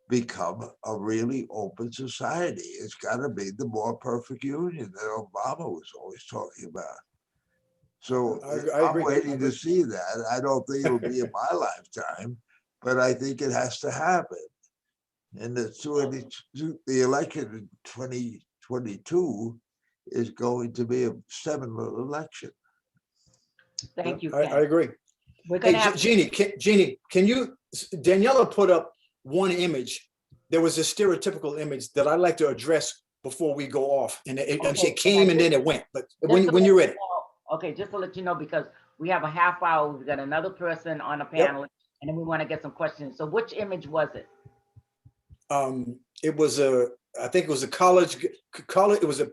become a really open society. It's gotta be the more perfect union that Obama was always talking about. So
I
I'm
agree.
waiting to see that. I don't think it'll be in my lifetime, but I think it has to happen. And the election in 2022 is going to be a seminal election.
Thank you,
I
Ken.
agree.
We're gonna
Hey,
have
Jeannie, can you, Daniela put up one image. There was a stereotypical image that I'd like to address before we go off. And it came and then it went, but when you're ready.
Okay, just to let you know, because we have a half hour, we've got another person on a panel, and then we want to get some questions. So which image was it?
It was I think it was a college, it was a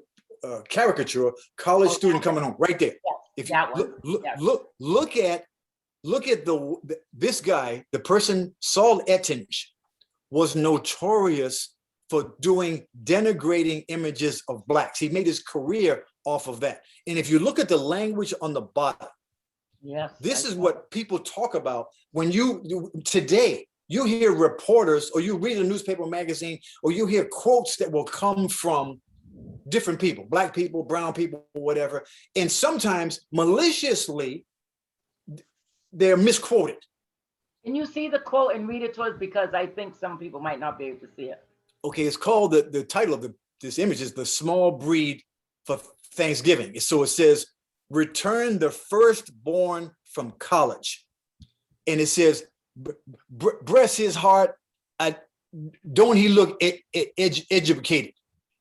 caricature, college student coming home right there.
Yes,
If you
that one.
look at this guy, the person, Saul Ettinge, was notorious for doing denigrating images of blacks. He made his career off of that. And if you look at the language on the bottom,
yes,
this is what people talk about when today you hear reporters, or you read a newspaper or magazine, or you hear quotes that will come from different people, black people, brown people, whatever. And sometimes maliciously, they're misquoted.
Can you see the quote and read it to us? Because I think some people might not be able to see it.
Okay, it's called, the title of this image is "The Small Breed for Thanksgiving." So it says, "Return the firstborn from college." And it says, "Bless his heart, don't he look educated?"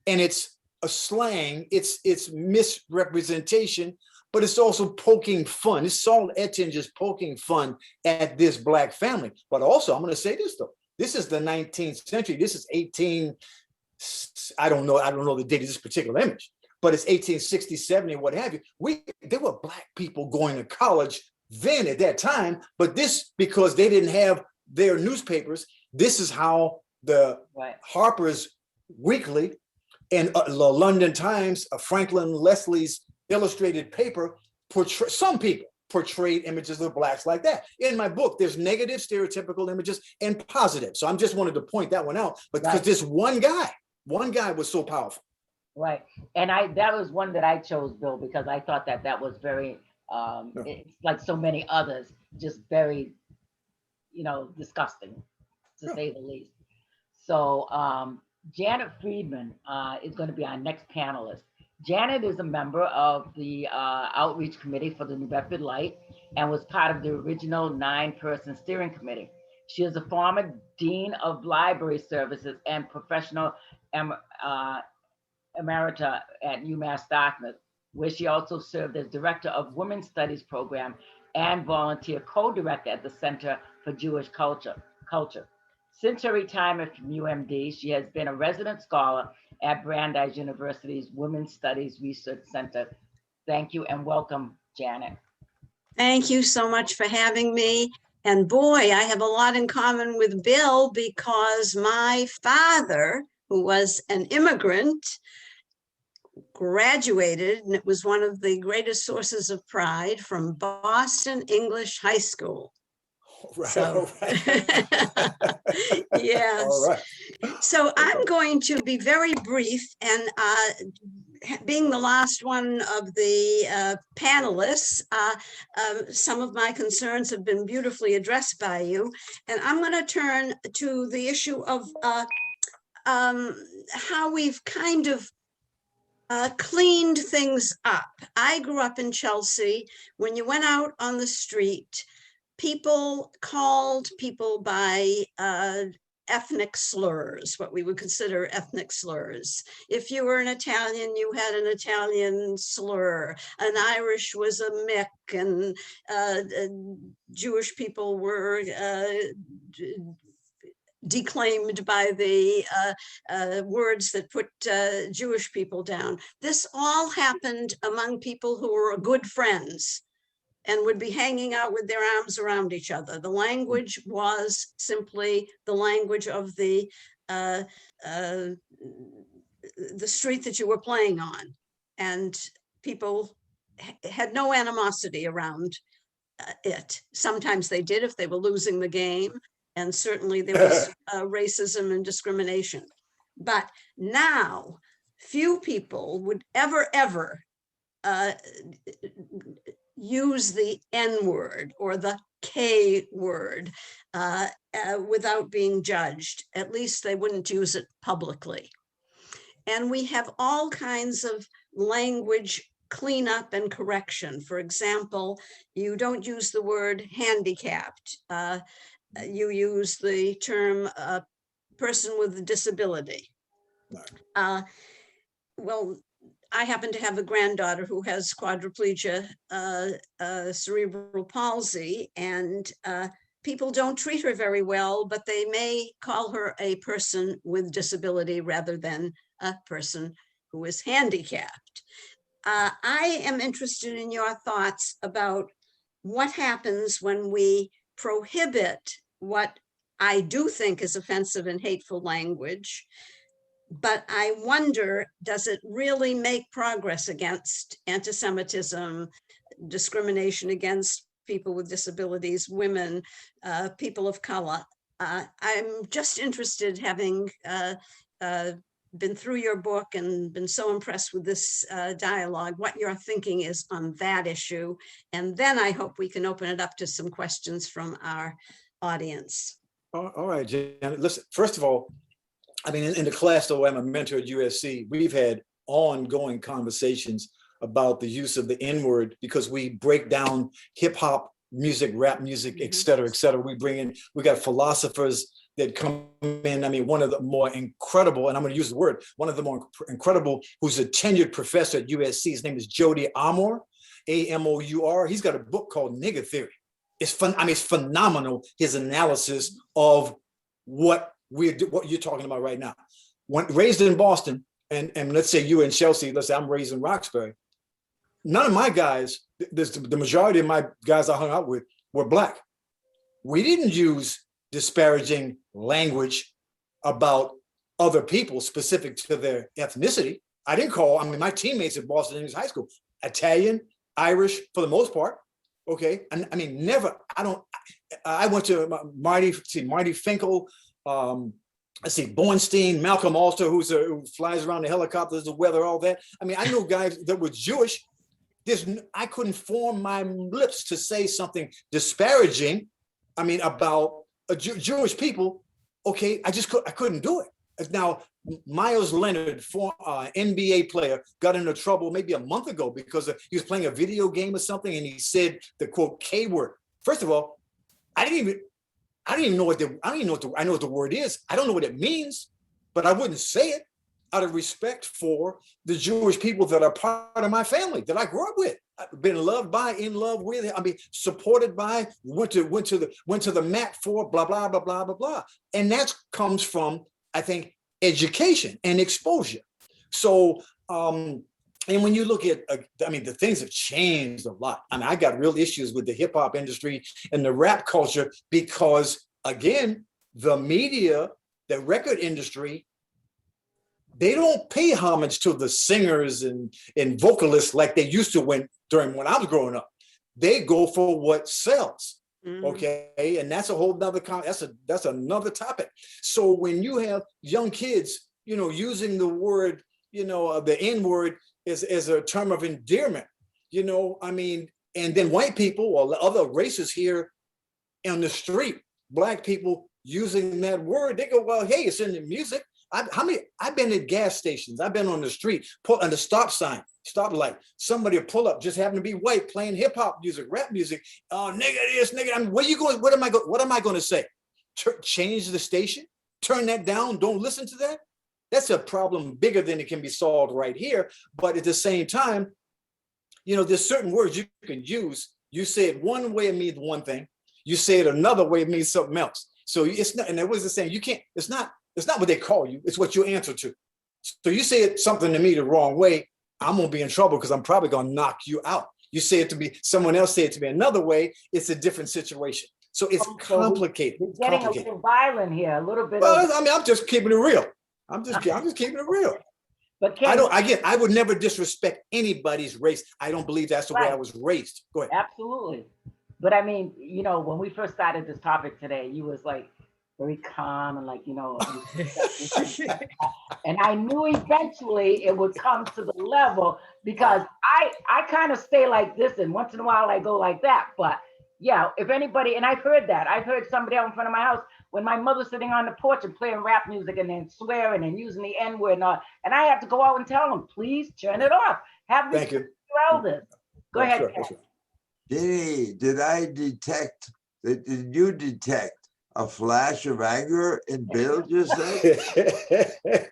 And it's a slang, it's misrepresentation, but it's also poking fun. It's Saul Ettinge is poking fun at this black family. But also, I'm going to say this though. This is the 19th century. This is 18. I don't know the date of this particular image, but it's 1860, 70, what have you. There were black people going to college then at that time, but this, because they didn't have their newspapers, this is how the Harper's Weekly and the London Times, Franklin Leslie's illustrated paper, some people portrayed images of blacks like that. In my book, there's negative, stereotypical images and positive. So I'm just wanted to point that one out, but because this one guy was so powerful.
Right. And that was one that I chose, Bill, because I thought that was very, it's like so many others, just very, disgusting, to say the least. So Janet Friedman is going to be our next panelist. Janet is a member of the outreach committee for the New Bedford Light and was part of the original 9-person steering committee. She is a former dean of library services and professional emerita at UMass Dartmouth, where she also served as director of Women's Studies program and volunteer co-director at the Center for Jewish Culture. Since her retirement from UMD, she has been a resident scholar at Brandeis University's Women's Studies Research Center. Thank you and welcome, Janet.
Thank you so much for having me. And boy, I have a lot in common with Bill because my father, who was an immigrant, graduated, and it was one of the greatest sources of pride, from Boston English High School.
Right,
So, yes.
All right.
So I'm going to be very brief, and being the last one of the panelists, some of my concerns have been beautifully addressed by you, and I'm going to turn to the issue of how we've kind of cleaned things up. I grew up in Chelsea. When you went out on the street, people called people by ethnic slurs, what we would consider ethnic slurs. If you were an Italian, you had an Italian slur. An Irish was a Mick, and Jewish people were declaimed by the words that put Jewish people down. This all happened among people who were good friends and would be hanging out with their arms around each other. The language was simply the language of the street that you were playing on. And people had no animosity around it. Sometimes they did if they were losing the game. And certainly there was racism and discrimination. But now, few people would ever use the N word or the K word without being judged. At least they wouldn't use it publicly. And we have all kinds of language cleanup and correction. For example, you don't use the word handicapped. You use the term person with a disability. Well, I happen to have a granddaughter who has quadriplegia, cerebral palsy, and people don't treat her very well, but they may call her a person with disability rather than a person who is handicapped. I am interested in your thoughts about what happens when we prohibit what I do think is offensive and hateful language, but I wonder, does it really make progress against anti-Semitism, discrimination against people with disabilities, women, people of color? I'm just interested, having been through your book and been so impressed with this dialogue, what your thinking is on that issue. And then I hope we can open it up to some questions from our audience.
All right, Janet. Listen, first of all, I mean, in the class, though, I'm a mentor at USC, we've had ongoing conversations about the use of the N-word because we break down hip hop music, rap music, et cetera, et cetera. We got philosophers that come in. I mean, one of the more incredible, and I'm going to use the word, one of the more incredible, who's a tenured professor at USC. His name is Jody Amor, A-M-O-U-R. He's got a book called Nigger Theory. It's fun. I mean, it's phenomenal, his analysis of what you're talking about right now. When raised in Boston, and let's say you in Chelsea, let's say I'm raised in Roxbury, none of my guys, the majority of my guys I hung out with were Black. We didn't use disparaging language about other people specific to their ethnicity. I didn't call, I mean, my teammates at Boston English High School, Italian, Irish for the most part. Okay. And I mean, never, I went to Marty Finkel, let's see, Bornstein, Malcolm Alster, who flies around the helicopters, the weather, all that. I mean, I know guys that were Jewish. I couldn't form my lips to say something disparaging, I mean, about Jewish people. Okay, I couldn't do it. Now, Myles Leonard, NBA player, got into trouble maybe a month ago because he was playing a video game or something, and he said the quote K word. First of all, I don't even know what I know what the word is. I don't know what it means, but I wouldn't say it out of respect for the Jewish people that are part of my family that I grew up with. I've been loved by, in love with, I mean, supported by, went to the mat for, blah, blah, blah, blah, blah, blah. And that comes from, I think, education and exposure. So, and when you look at, I mean, the things have changed a lot. I mean, I got real issues with the hip hop industry and the rap culture because, again, the media, the record industry, they don't pay homage to the singers and vocalists like they used to when I was growing up. They go for what sells. Okay, and that's a whole nother that's another topic. So when you have young kids, you know, using the word, you know, the N-word as a term of endearment, you know, I mean, and then white people or other races here on the street, Black people using that word, they go, well, hey, it's in the music. I've been at gas stations. I've been on the street, put on the stoplight. Somebody pull up, just happen to be white, playing hip hop music, rap music. Oh, nigga, this nigga. I mean, where you going? What am I going to say? Change the station? Turn that down? Don't listen to that? That's a problem bigger than it can be solved right here. But at the same time, you know, there's certain words you can use. You say it one way, it means one thing. You say it another way, it means something else. So it's not, and there was the saying, you can't, it's not what they call you, it's what you answer to. So you say something to me the wrong way, I'm gonna be in trouble because I'm probably gonna knock you out. You say it to me, someone else say it to me another way, it's a different situation. So it's complicated.
We're getting a little violent here, a little bit.
Well, I mean, I'm just keeping it real. I'm just keeping it real.
But
I would never disrespect anybody's race. I don't believe that's the way I was raised. Go ahead.
Absolutely. But I mean, you know, when we first started this topic today, you was like very calm and like, you know, and I knew eventually it would come to the level because I kind of stay like this and once in a while I go like that. But yeah, if anybody, and I've heard somebody out in front of my house when my mother's sitting on the porch and playing rap music and then swearing and using the N-word and all, and I have to go out and tell them, please turn it off. Have this elders. Go ahead.
Sure.
Jenny, did you detect a flash of anger in Bill just then?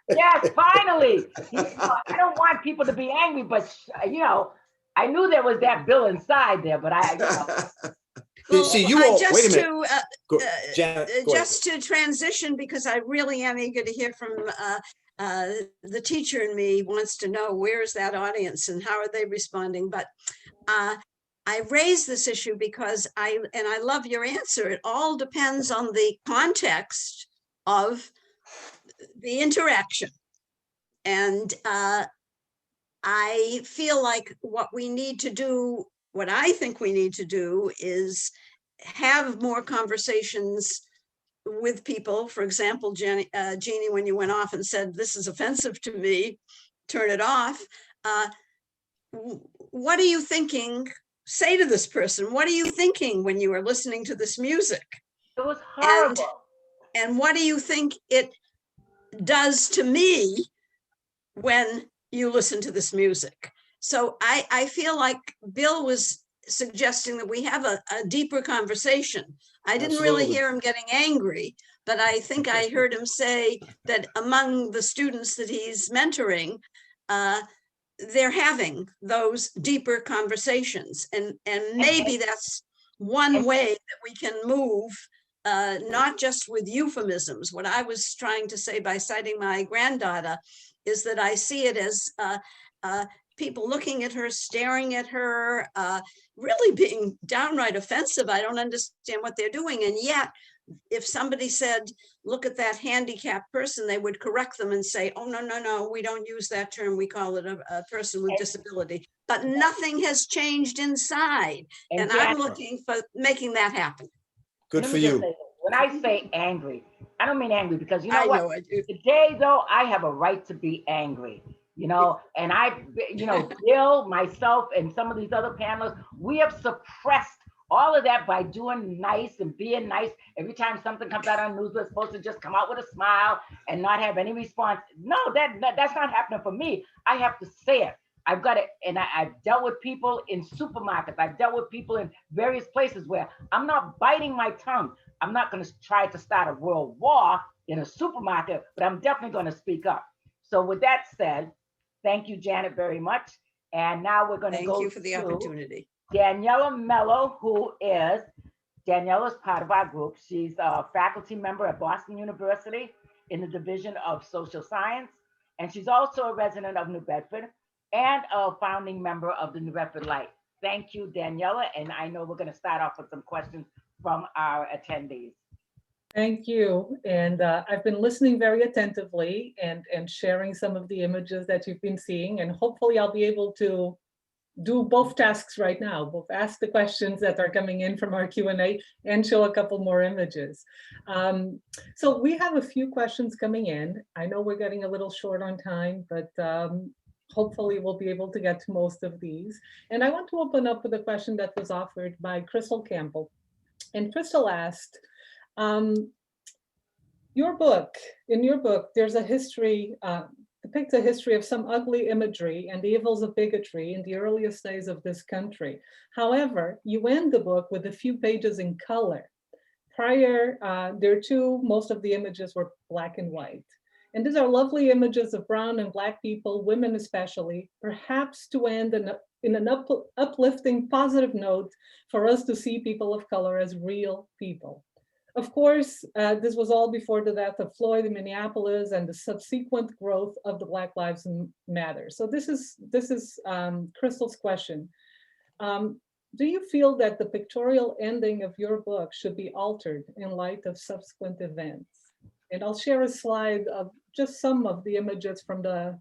Yes, finally. I don't want people to be angry, but you know, I knew there was that Bill inside there, but
Well,
see, you all, wait a minute.
Janet, just to transition, because I really am eager to hear from the teacher in me wants to know where is that audience and how are they responding. But I raise this issue because I love your answer. It all depends on the context of the interaction. And I feel like what I think we need to do is have more conversations with people. For example, Jeannie, when you went off and said, this is offensive to me, turn it off. What are you thinking? Say to this person, what are you thinking when you are listening to this music?
It was horrible.
And what do you think it does to me when you listen to this music? So I feel like Bill was suggesting that we have a deeper conversation. I didn't really hear him getting angry, but I think I heard him say that among the students that he's mentoring, they're having those deeper conversations. And maybe that's one way that we can move, not just with euphemisms. What I was trying to say by citing my granddaughter is that I see it as people looking at her, staring at her, really being downright offensive. I don't understand what they're doing. And yet, if somebody said, look at that handicapped person, they would correct them and say, oh, no, we don't use that term. We call it a person with disability. But nothing has changed inside. And I'm looking for making that happen.
Good for you.
When I say angry, I don't mean angry because you know what? Today, though, I have a right to be angry. You know, and Bill, myself, and some of these other panelists, we have suppressed all of that by doing nice and being nice. Every time something comes out on news, we're supposed to just come out with a smile and not have any response. No, that's not happening for me. I have to say it. I've got it, and I've dealt with people in supermarkets. I've dealt with people in various places where I'm not biting my tongue. I'm not going to try to start a world war in a supermarket, but I'm definitely going to speak up. So with that said, thank you, Janet, very much. And now we're going to go
Thank you for the opportunity.
Daniela Mello, Daniela's part of our group. She's a faculty member at Boston University in the Division of Social Science. And she's also a resident of New Bedford and a founding member of the New Bedford Light. Thank you, Daniela. And I know we're going to start off with some questions from our attendees.
Thank you. And I've been listening very attentively and sharing some of the images that you've been seeing. And hopefully I'll be able to do both tasks right now, both ask the questions that are coming in from our Q&A and show a couple more images. So we have a few questions coming in. I know we're getting a little short on time, but hopefully we'll be able to get to most of these. And I want to open up with a question that was offered by Crystal Campbell. And Crystal asked, in your book, there's a history, depicts a history of some ugly imagery and the evils of bigotry in the earliest days of this country. However, you end the book with a few pages in color. Prior, most of the images were black and white. And these are lovely images of brown and black people, women especially, perhaps to end in an uplifting, positive note for us to see people of color as real people. Of course, this was all before the death of Floyd in Minneapolis and the subsequent growth of the Black Lives Matter. So this is Crystal's question. Do you feel that the pictorial ending of your book should be altered in light of subsequent events? And I'll share a slide of just some of the images from the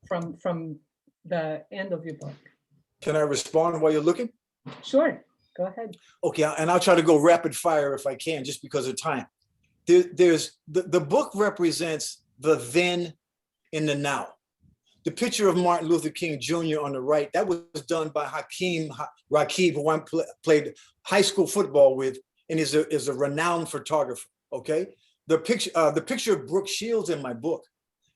from the end of your book.
Can I respond while you're looking?
Sure, go ahead.
Okay, and I'll try to go rapid fire if I can, just because of time. The book represents the then and the now. The picture of Martin Luther King Jr. on the right, that was done by Hakeem Rakib, who I played high school football with, and is a renowned photographer. Okay, the picture of Brooke Shields in my book,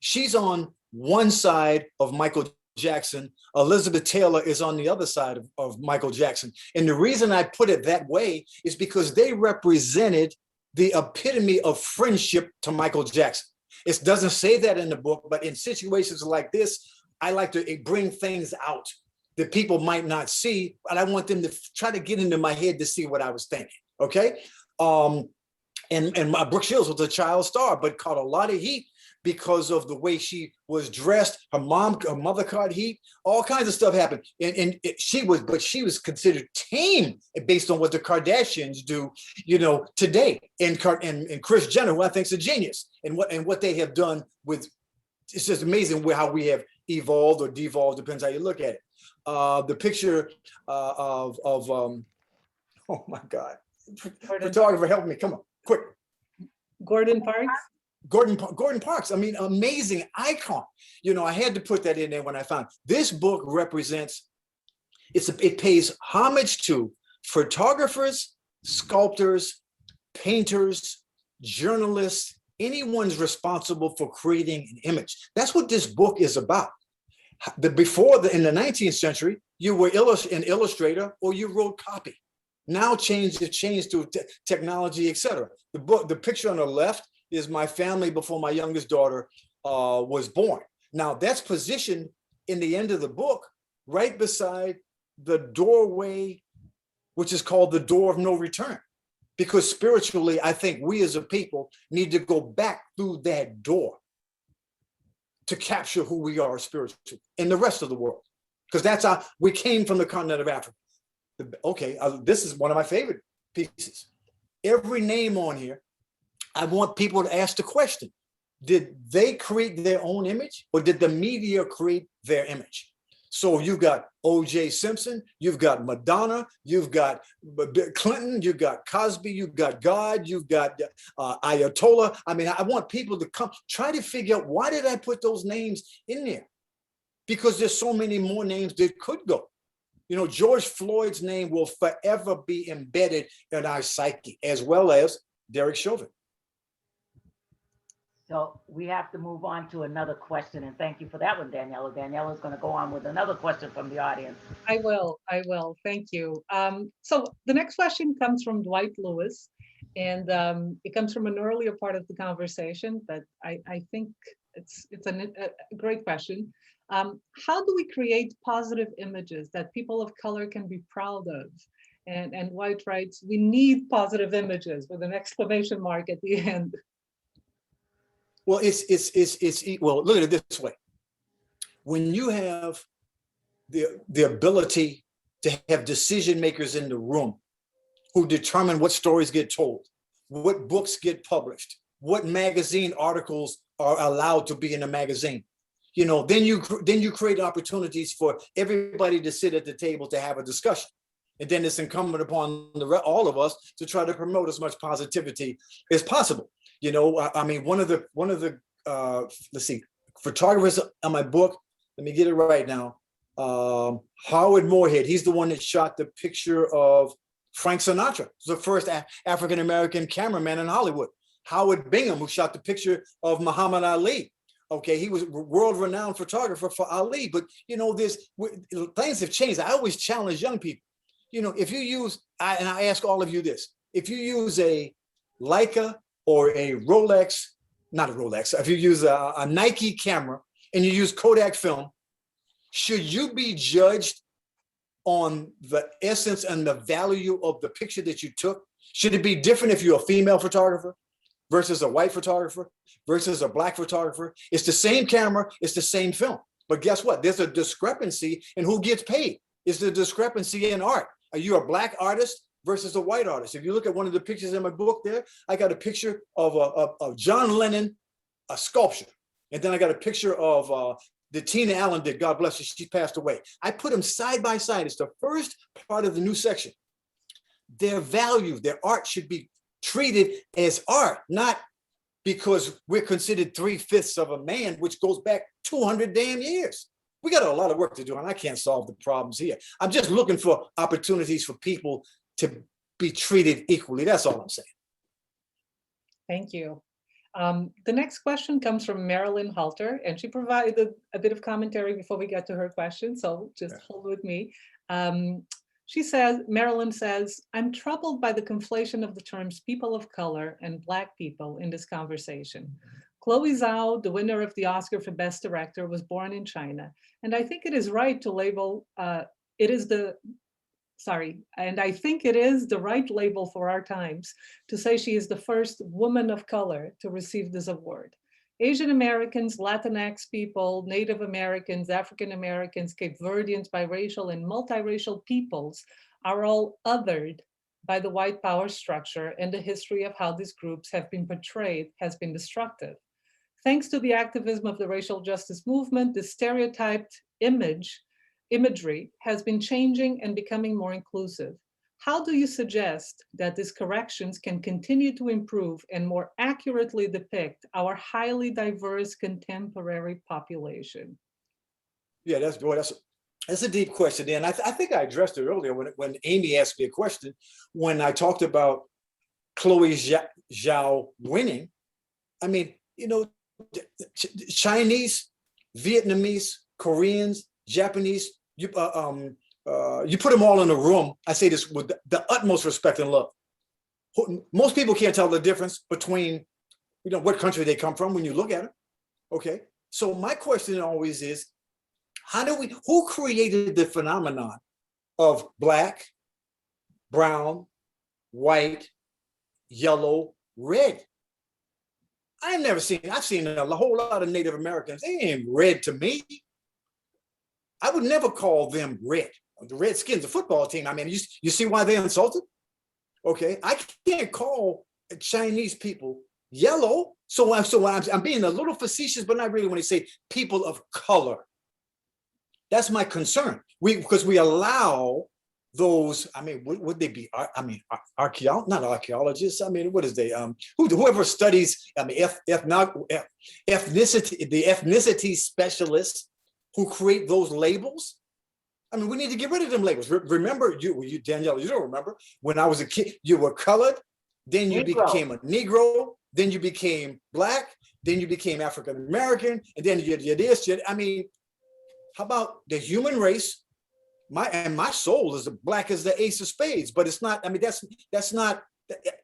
she's on one side of Michael Jackson. Elizabeth Taylor is on the other side of Michael Jackson. And the reason I put it that way is because they represented the epitome of friendship to Michael Jackson. It doesn't say that in the book, but in situations like this, I like to bring things out that people might not see, but I want them to try to get into my head to see what I was thinking, okay? And my Brooke Shields was a child star, but caught a lot of heat because of the way she was dressed. Her mother caught heat. All kinds of stuff happened, she was considered tame based on what the Kardashians do, today. And Kris Jenner, who I think is a genius, and what they have done with. It's just amazing how we have evolved or devolved, depends how you look at it. The picture of oh my God, photographer, help me, come on, quick.
Gordon Parks.
Gordon Parks, I mean, amazing icon. I had to put that in there when I found this book represents, it pays homage to photographers, sculptors, painters, journalists, anyone's responsible for creating an image. That's what this book is about. In the 19th century, you were an illustrator or you wrote copy. Now changed to technology, etc. The picture on the left is my family before my youngest daughter was born. Now that's positioned in the end of the book, right beside the doorway, which is called the door of no return. Because spiritually, I think we as a people need to go back through that door to capture who we are spiritually in the rest of the world. Because that's how we came from the continent of Africa. Okay, this is one of my favorite pieces. Every name on here, I want people to ask the question, did they create their own image or did the media create their image? So you've got O.J. Simpson, you've got Madonna, you've got Clinton, you've got Cosby, you've got God, you've got Ayatollah. I mean, I want people to try to figure out, why did I put those names in there? Because there's so many more names that could go. George Floyd's name will forever be embedded in our psyche, as well as Derek Chauvin.
So we have to move on to another question, and thank you for that one, Daniela. Daniela is going to go on with another question from the audience.
I will. Thank you. So the next question comes from Dwight Lewis, and it comes from an earlier part of the conversation, but I think it's a great question. How do we create positive images that people of color can be proud of? And White writes, we need positive images with an exclamation mark at the end.
Well, well, look at it this way. When you have the ability to have decision makers in the room who determine what stories get told, what books get published, what magazine articles are allowed to be in a magazine, then you create opportunities for everybody to sit at the table to have a discussion. And then it's incumbent upon all of us to try to promote as much positivity as possible. I mean, one of the let's see, photographers on my book, let me get it right now. Howard Moorhead, he's the one that shot the picture of Frank Sinatra, the first African-American cameraman in Hollywood. Howard Bingham, who shot the picture of Muhammad Ali. Okay, he was a world-renowned photographer for Ali, but things have changed. I always challenge young people. If you use, and I ask all of you this, if you use a Leica or a Rolex, not a Rolex, if you use a Nike camera and you use Kodak film, should you be judged on the essence and the value of the picture that you took? Should it be different if you're a female photographer versus a white photographer versus a black photographer? It's the same camera, it's the same film. But guess what? There's a discrepancy in who gets paid. It's the discrepancy in art. Are you a black artist versus a white artist? If you look at one of the pictures in my book there, I got a picture of John Lennon, a sculpture. And then I got a picture of that Tina Allen did, God bless her, she passed away. I put them side by side. It's the first part of the new section. Their value, their art should be treated as art, not because we're considered 3/5 of a man, which goes back 200 damn years. We got a lot of work to do, and I can't solve the problems here. I'm just looking for opportunities for people to be treated equally. That's all I'm saying.
Thank you. The next question comes from Marilyn Halter, and she provided a bit of commentary before we get to her question, so just hold with me. She says, Marilyn says, I'm troubled by the conflation of the terms people of color and Black people in this conversation. Chloe Zhao, the winner of the Oscar for Best Director, was born in China, and I think it is right to label, and I think it is the right label for our times to say she is the first woman of color to receive this award. Asian Americans, Latinx people, Native Americans, African Americans, Cape Verdeans, biracial and multiracial peoples are all othered by the white power structure, and the history of how these groups have been portrayed has been destructive. Thanks to the activism of the racial justice movement, the stereotyped imagery has been changing and becoming more inclusive. How do you suggest that these corrections can continue to improve and more accurately depict our highly diverse contemporary population?
Yeah, that's a deep question. And I think I addressed it earlier when Amy asked me a question, when I talked about Chloe Zhao winning. I mean, you know, Chinese, Vietnamese, Koreans, Japanese, you put them all in a room. I say this with the utmost respect and love. Most people can't tell the difference between, you know, what country they come from when you look at them. Okay, so my question always is, who created the phenomenon of black, brown, white, yellow, red? I've seen a whole lot of Native Americans. They ain't red to me. I would never call them red. The Redskins, the football team. I mean, you see why they're insulted? Okay, I can't call Chinese people yellow. So I'm being a little facetious, but not really when I say people of color. That's my concern. Because we allow those, I mean, would they be, I mean, not archaeologists. I mean, what is they, whoever studies, I mean, ethnicity, the ethnicity specialists who create those labels. I mean, we need to get rid of them labels. Remember, you Danielle, you don't remember, when I was a kid, you were colored, then you became a Negro, then you became Black, then you became African-American, and then you're this, I mean, how about the human race? My soul is as black as the ace of spades, but it's not, I mean, that's not,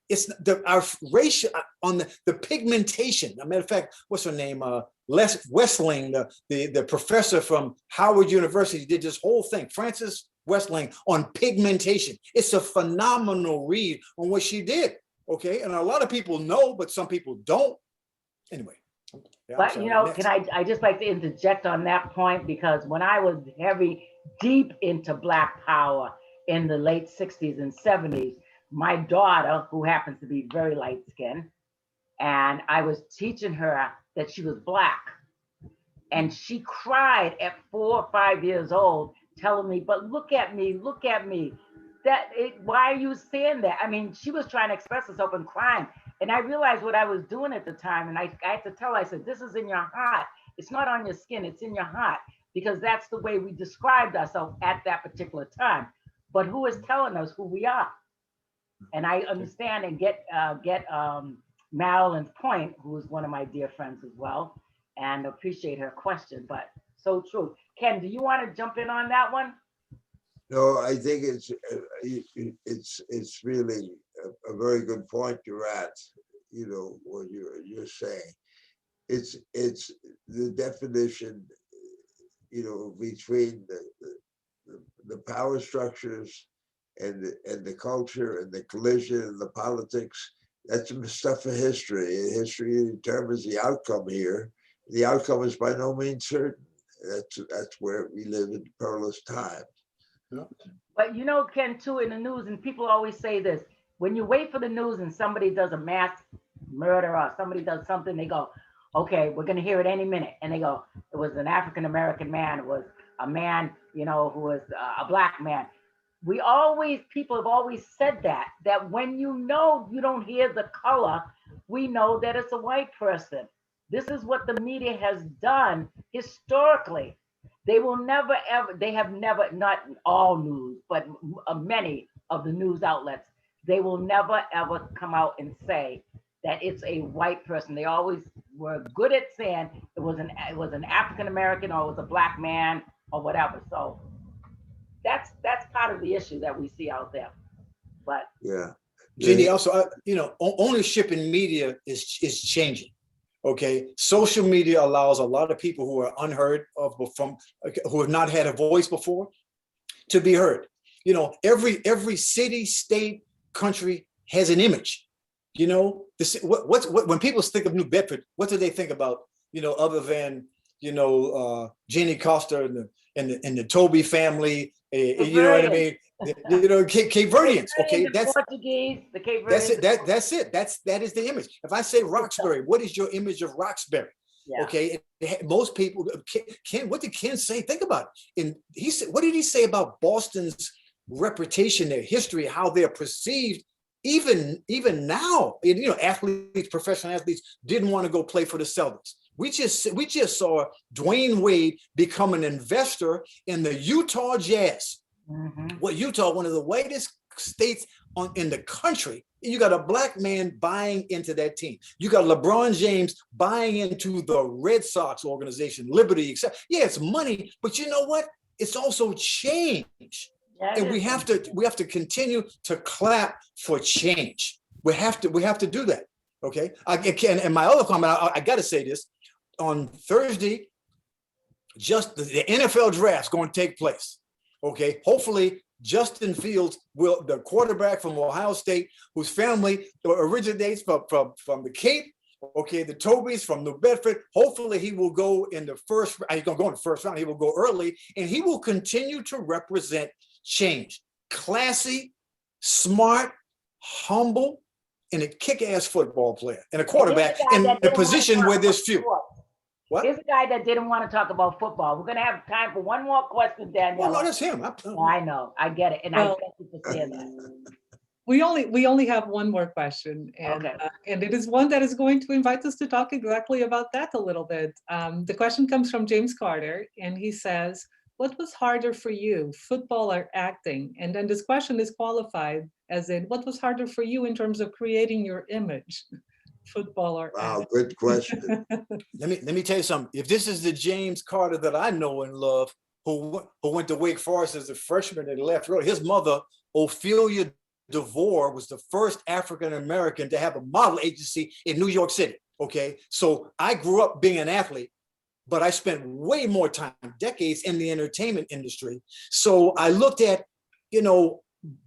it's our racial, on the pigmentation. As a matter of fact, what's her name? Les Westling, the professor from Howard University, did this whole thing, Frances Westling, on pigmentation. It's a phenomenal read on what she did, okay? And a lot of people know, but some people don't. Anyway. Yeah,
but, you know, can I just like to interject on that point, because when I was deep into Black power in the late 60s and 70s, my daughter, who happens to be very light skinned, and I was teaching her that she was Black. And she cried at 4 or 5 years old, telling me, but look at me. Why are you saying that? I mean, she was trying to express herself and crying. And I realized what I was doing at the time. And I had to tell her, I said, this is in your heart. It's not on your skin, it's in your heart. Because that's the way we described ourselves at that particular time. But who is telling us who we are? And I understand and get Marilyn's point, who is one of my dear friends as well, and appreciate her question, but so true. Ken, do you want to jump in on that one?
No, I think it's really a very good point you're at, you know, what you're saying. It's the definition, you know, between the power structures and the culture and the collision and the politics. That's the stuff of history. History determines the outcome here. The outcome is by no means certain. That's where we live in perilous times.
But you know, Ken, too, in the news, and people always say this, when you wait for the news and somebody does a mass murder or somebody does something, they go, okay, we're going to hear it any minute. And they go, it was an African-American man, it was a man, you know, who was a black man. People have always said that when you know you don't hear the color, we know that it's a white person. This is what the media has done historically. They will never, ever, they have never, not all news, but many of the news outlets, they will never, ever come out and say that it's a white person. They always were good at saying it was an African-American or it was a black man or whatever. So that's part of the issue that we see out there. But
yeah,
Jenny, also, ownership in media is changing. Okay, social media allows a lot of people who are unheard of who have not had a voice before to be heard. You know, every city, state, country has an image. You know, when people think of New Bedford, what do they think about? You know, other than Jenny Costa and the Toby family. You know what I mean? Cape Verdeans. Okay,
the Portuguese, the Cape
Verdeans.
That's
it. That is the image. If I say Roxbury, what is your image of Roxbury? Yeah. Okay, most people. Ken, what did Ken say? Think about it. And he said, what did he say about Boston's reputation, their history, how they're perceived? Even now, athletes, professional athletes didn't want to go play for the Celtics. We just saw Dwayne Wade become an investor in the Utah Jazz. Mm-hmm. Well, Utah, one of the whitest states in the country, and you got a black man buying into that team. You got LeBron James buying into the Red Sox organization, Liberty, etc. Yeah, it's money, but you know what? It's also change. And we have to continue to clap for change. We have to do that. Okay. And my other comment, I got to say this. On Thursday, just the NFL draft's going to take place. Okay. Hopefully, Justin Fields the quarterback from Ohio State, whose family originates from the Cape. Okay, the Tobys from New Bedford. Hopefully, he will go in the first. He's going to go in the first round. He will go early, and he will continue to represent change. Classy, smart, humble, and a kick-ass football player and a quarterback in a position where there's few. What?
Here's a guy that didn't want to talk about football. We're going to have time for one more question, Danielle.
Well, no, that's him.
I know. I get it. And I thank you for saying that.
We only have one more question, and
okay.
And it is one that is going to invite us to talk exactly about that a little bit. The question comes from James Carter, and he says, what was harder for you, football or acting? And then this question is qualified as in, what was harder for you in terms of creating your image, football or acting?
Wow, good question.
Let me tell you something. If this is the James Carter that I know and love, who went to Wake Forest as a freshman and left early, his mother, Ophelia DeVore, was the first African-American to have a model agency in New York City. Okay, so I grew up being an athlete, but I spent way more time, decades, in the entertainment industry. So I looked at,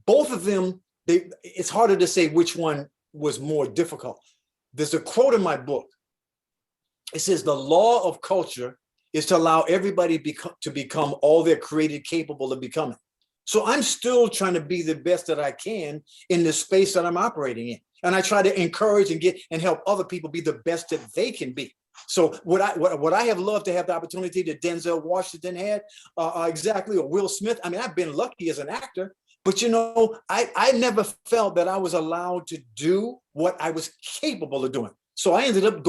both of them. It's harder to say which one was more difficult. There's a quote in my book. It says, the law of culture is to allow everybody to become all they're created capable of becoming. So I'm still trying to be the best that I can in the space that I'm operating in. And I try to encourage and help other people be the best that they can be. So what I have loved to have the opportunity that Denzel Washington had, exactly, or Will Smith. I mean, I've been lucky as an actor, but I never felt that I was allowed to do what I was capable of doing. So I ended up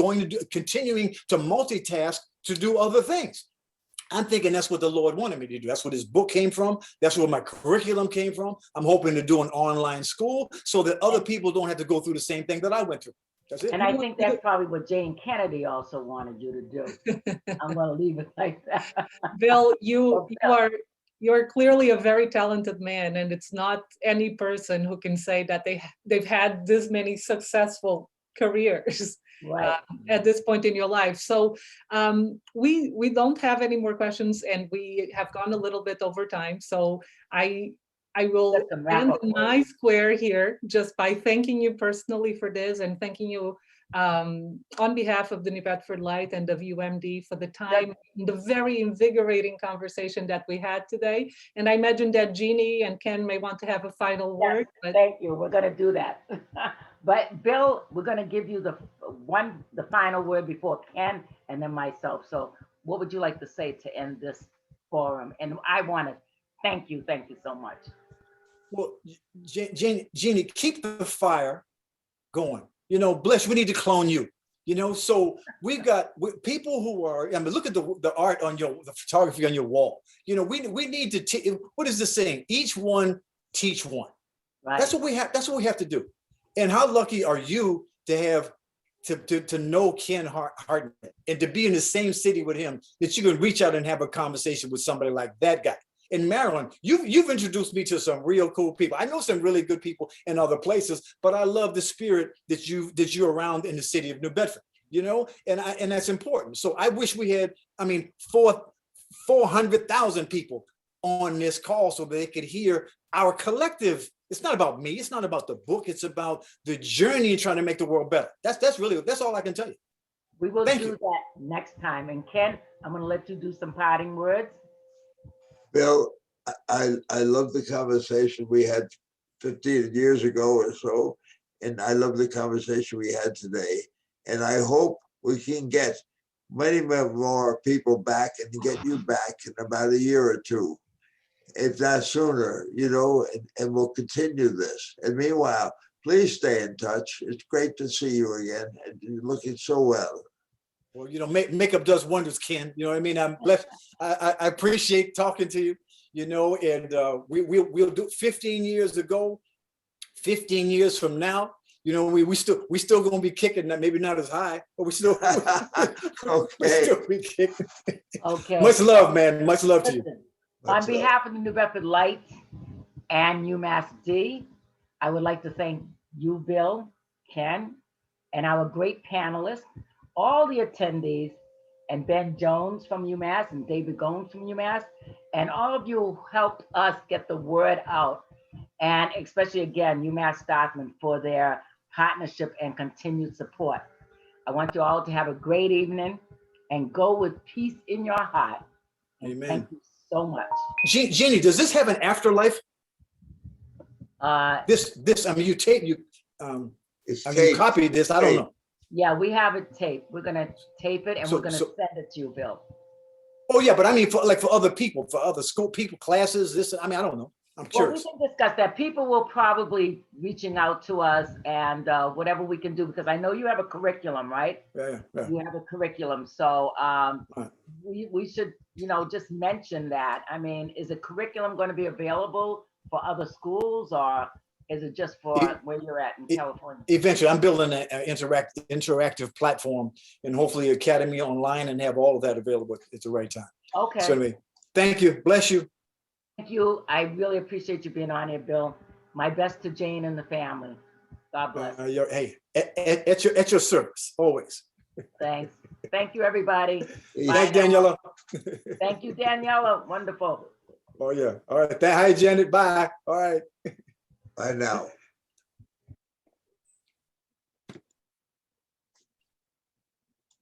continuing to multitask to do other things. I'm thinking that's what the Lord wanted me to do. That's what his book came from. That's where my curriculum came from. I'm hoping to do an online school so that other people don't have to go through the same thing that I went through. That's it.
And I think that's probably what Jane Kennedy also wanted you to do. I'm going to leave it like that.
Bill, you're clearly a very talented man, and it's not any person who can say that they've had this many successful careers
Right.
at this point in your life. So we don't have any more questions, and we have gone a little bit over time. So I will
Just a wrap
end
up
my square here just by thanking you personally for this, and thanking you on behalf of the New Bedford Light and of UMD for the time, the very invigorating conversation that we had today. And I imagine that Jeannie and Ken may want to have a final word. But
Thank you. We're going to do that. But Bill, we're going to give you the final word before Ken and then myself. So what would you like to say to end this forum? And I want to thank you so much.
Well, Jeannie, keep the fire going. You know, Bliss, we need to clone you. You know, so we've got people who are, I mean, look at the art on the photography on your wall. You know, we need to, what is the saying? Each one teach one.
Right.
That's what we have to do. And how lucky are you to have, to know Ken Hartnett and to be in the same city with him, that you can reach out and have a conversation with somebody like that guy. In Maryland, you've introduced me to some real cool people. I know some really good people in other places, but I love the spirit that you're around in the city of New Bedford, you know, and that's important. So I wish we had, 400,000 people on this call so they could hear our collective. It's not about me. It's not about the book. It's about the journey and trying to make the world better. That's all I can tell you.
We will
Thank
do
you.
that next time. And Ken, I'm going to let you do some parting words.
Bill, I love the conversation we had 15 years ago or so, and I love the conversation we had today. And I hope we can get many more people back and get you back in about a year or two, if not sooner, you know, and we'll continue this. And meanwhile, please stay in touch. It's great to see you again, and you're looking so well.
Well, you know, makeup does wonders, Ken. You know what I mean? I'm blessed. I appreciate talking to you, you know, and we'll do 15 years ago, 15 years from now, you know, we still gonna be kicking, maybe not as high, but we still, we still be kicking.
Okay.
Much love, man. Much love to you.
Listen, on behalf of the New Bedford Light and UMass D, I would like to thank you, Bill, Ken, and our great panelists, all the attendees, and Ben Jones from UMass and David Gomes from UMass, and all of you who helped us get the word out, and especially again, UMass Dartmouth for their partnership and continued support. I want you all to have a great evening and go with peace in your heart. And
Amen.
Thank you so much.
Jeannie, does this have an afterlife? You copied this. I don't know.
Yeah, we have it taped. We're gonna tape it and
So-
we're gonna
so-
send it to you, Bill.
Oh yeah, but I mean, for other people, for other school people, classes. I don't know. I'm
Well, we
curious.
can discuss that. People will probably reaching out to us and whatever we can do, because I know you have a curriculum, right?
Yeah.
You have a curriculum, so
Right.
we should, you know, just mention that. I mean, is the curriculum going to be available for other schools, or is it just for where you're at in California?
Eventually, I'm building an interactive platform and hopefully Academy online and have all of that available at the right time.
Okay.
So anyway, thank you. Bless you.
Thank you. I really appreciate you being on here, Bill. My best to Jane and the family. God bless.
Hey, at your service, always.
Thanks. Thank you, everybody.
Thank Daniela.
Thank you, Daniela. Wonderful.
Oh, yeah. All right. Hi, Janet. Bye. All right.
Bye now.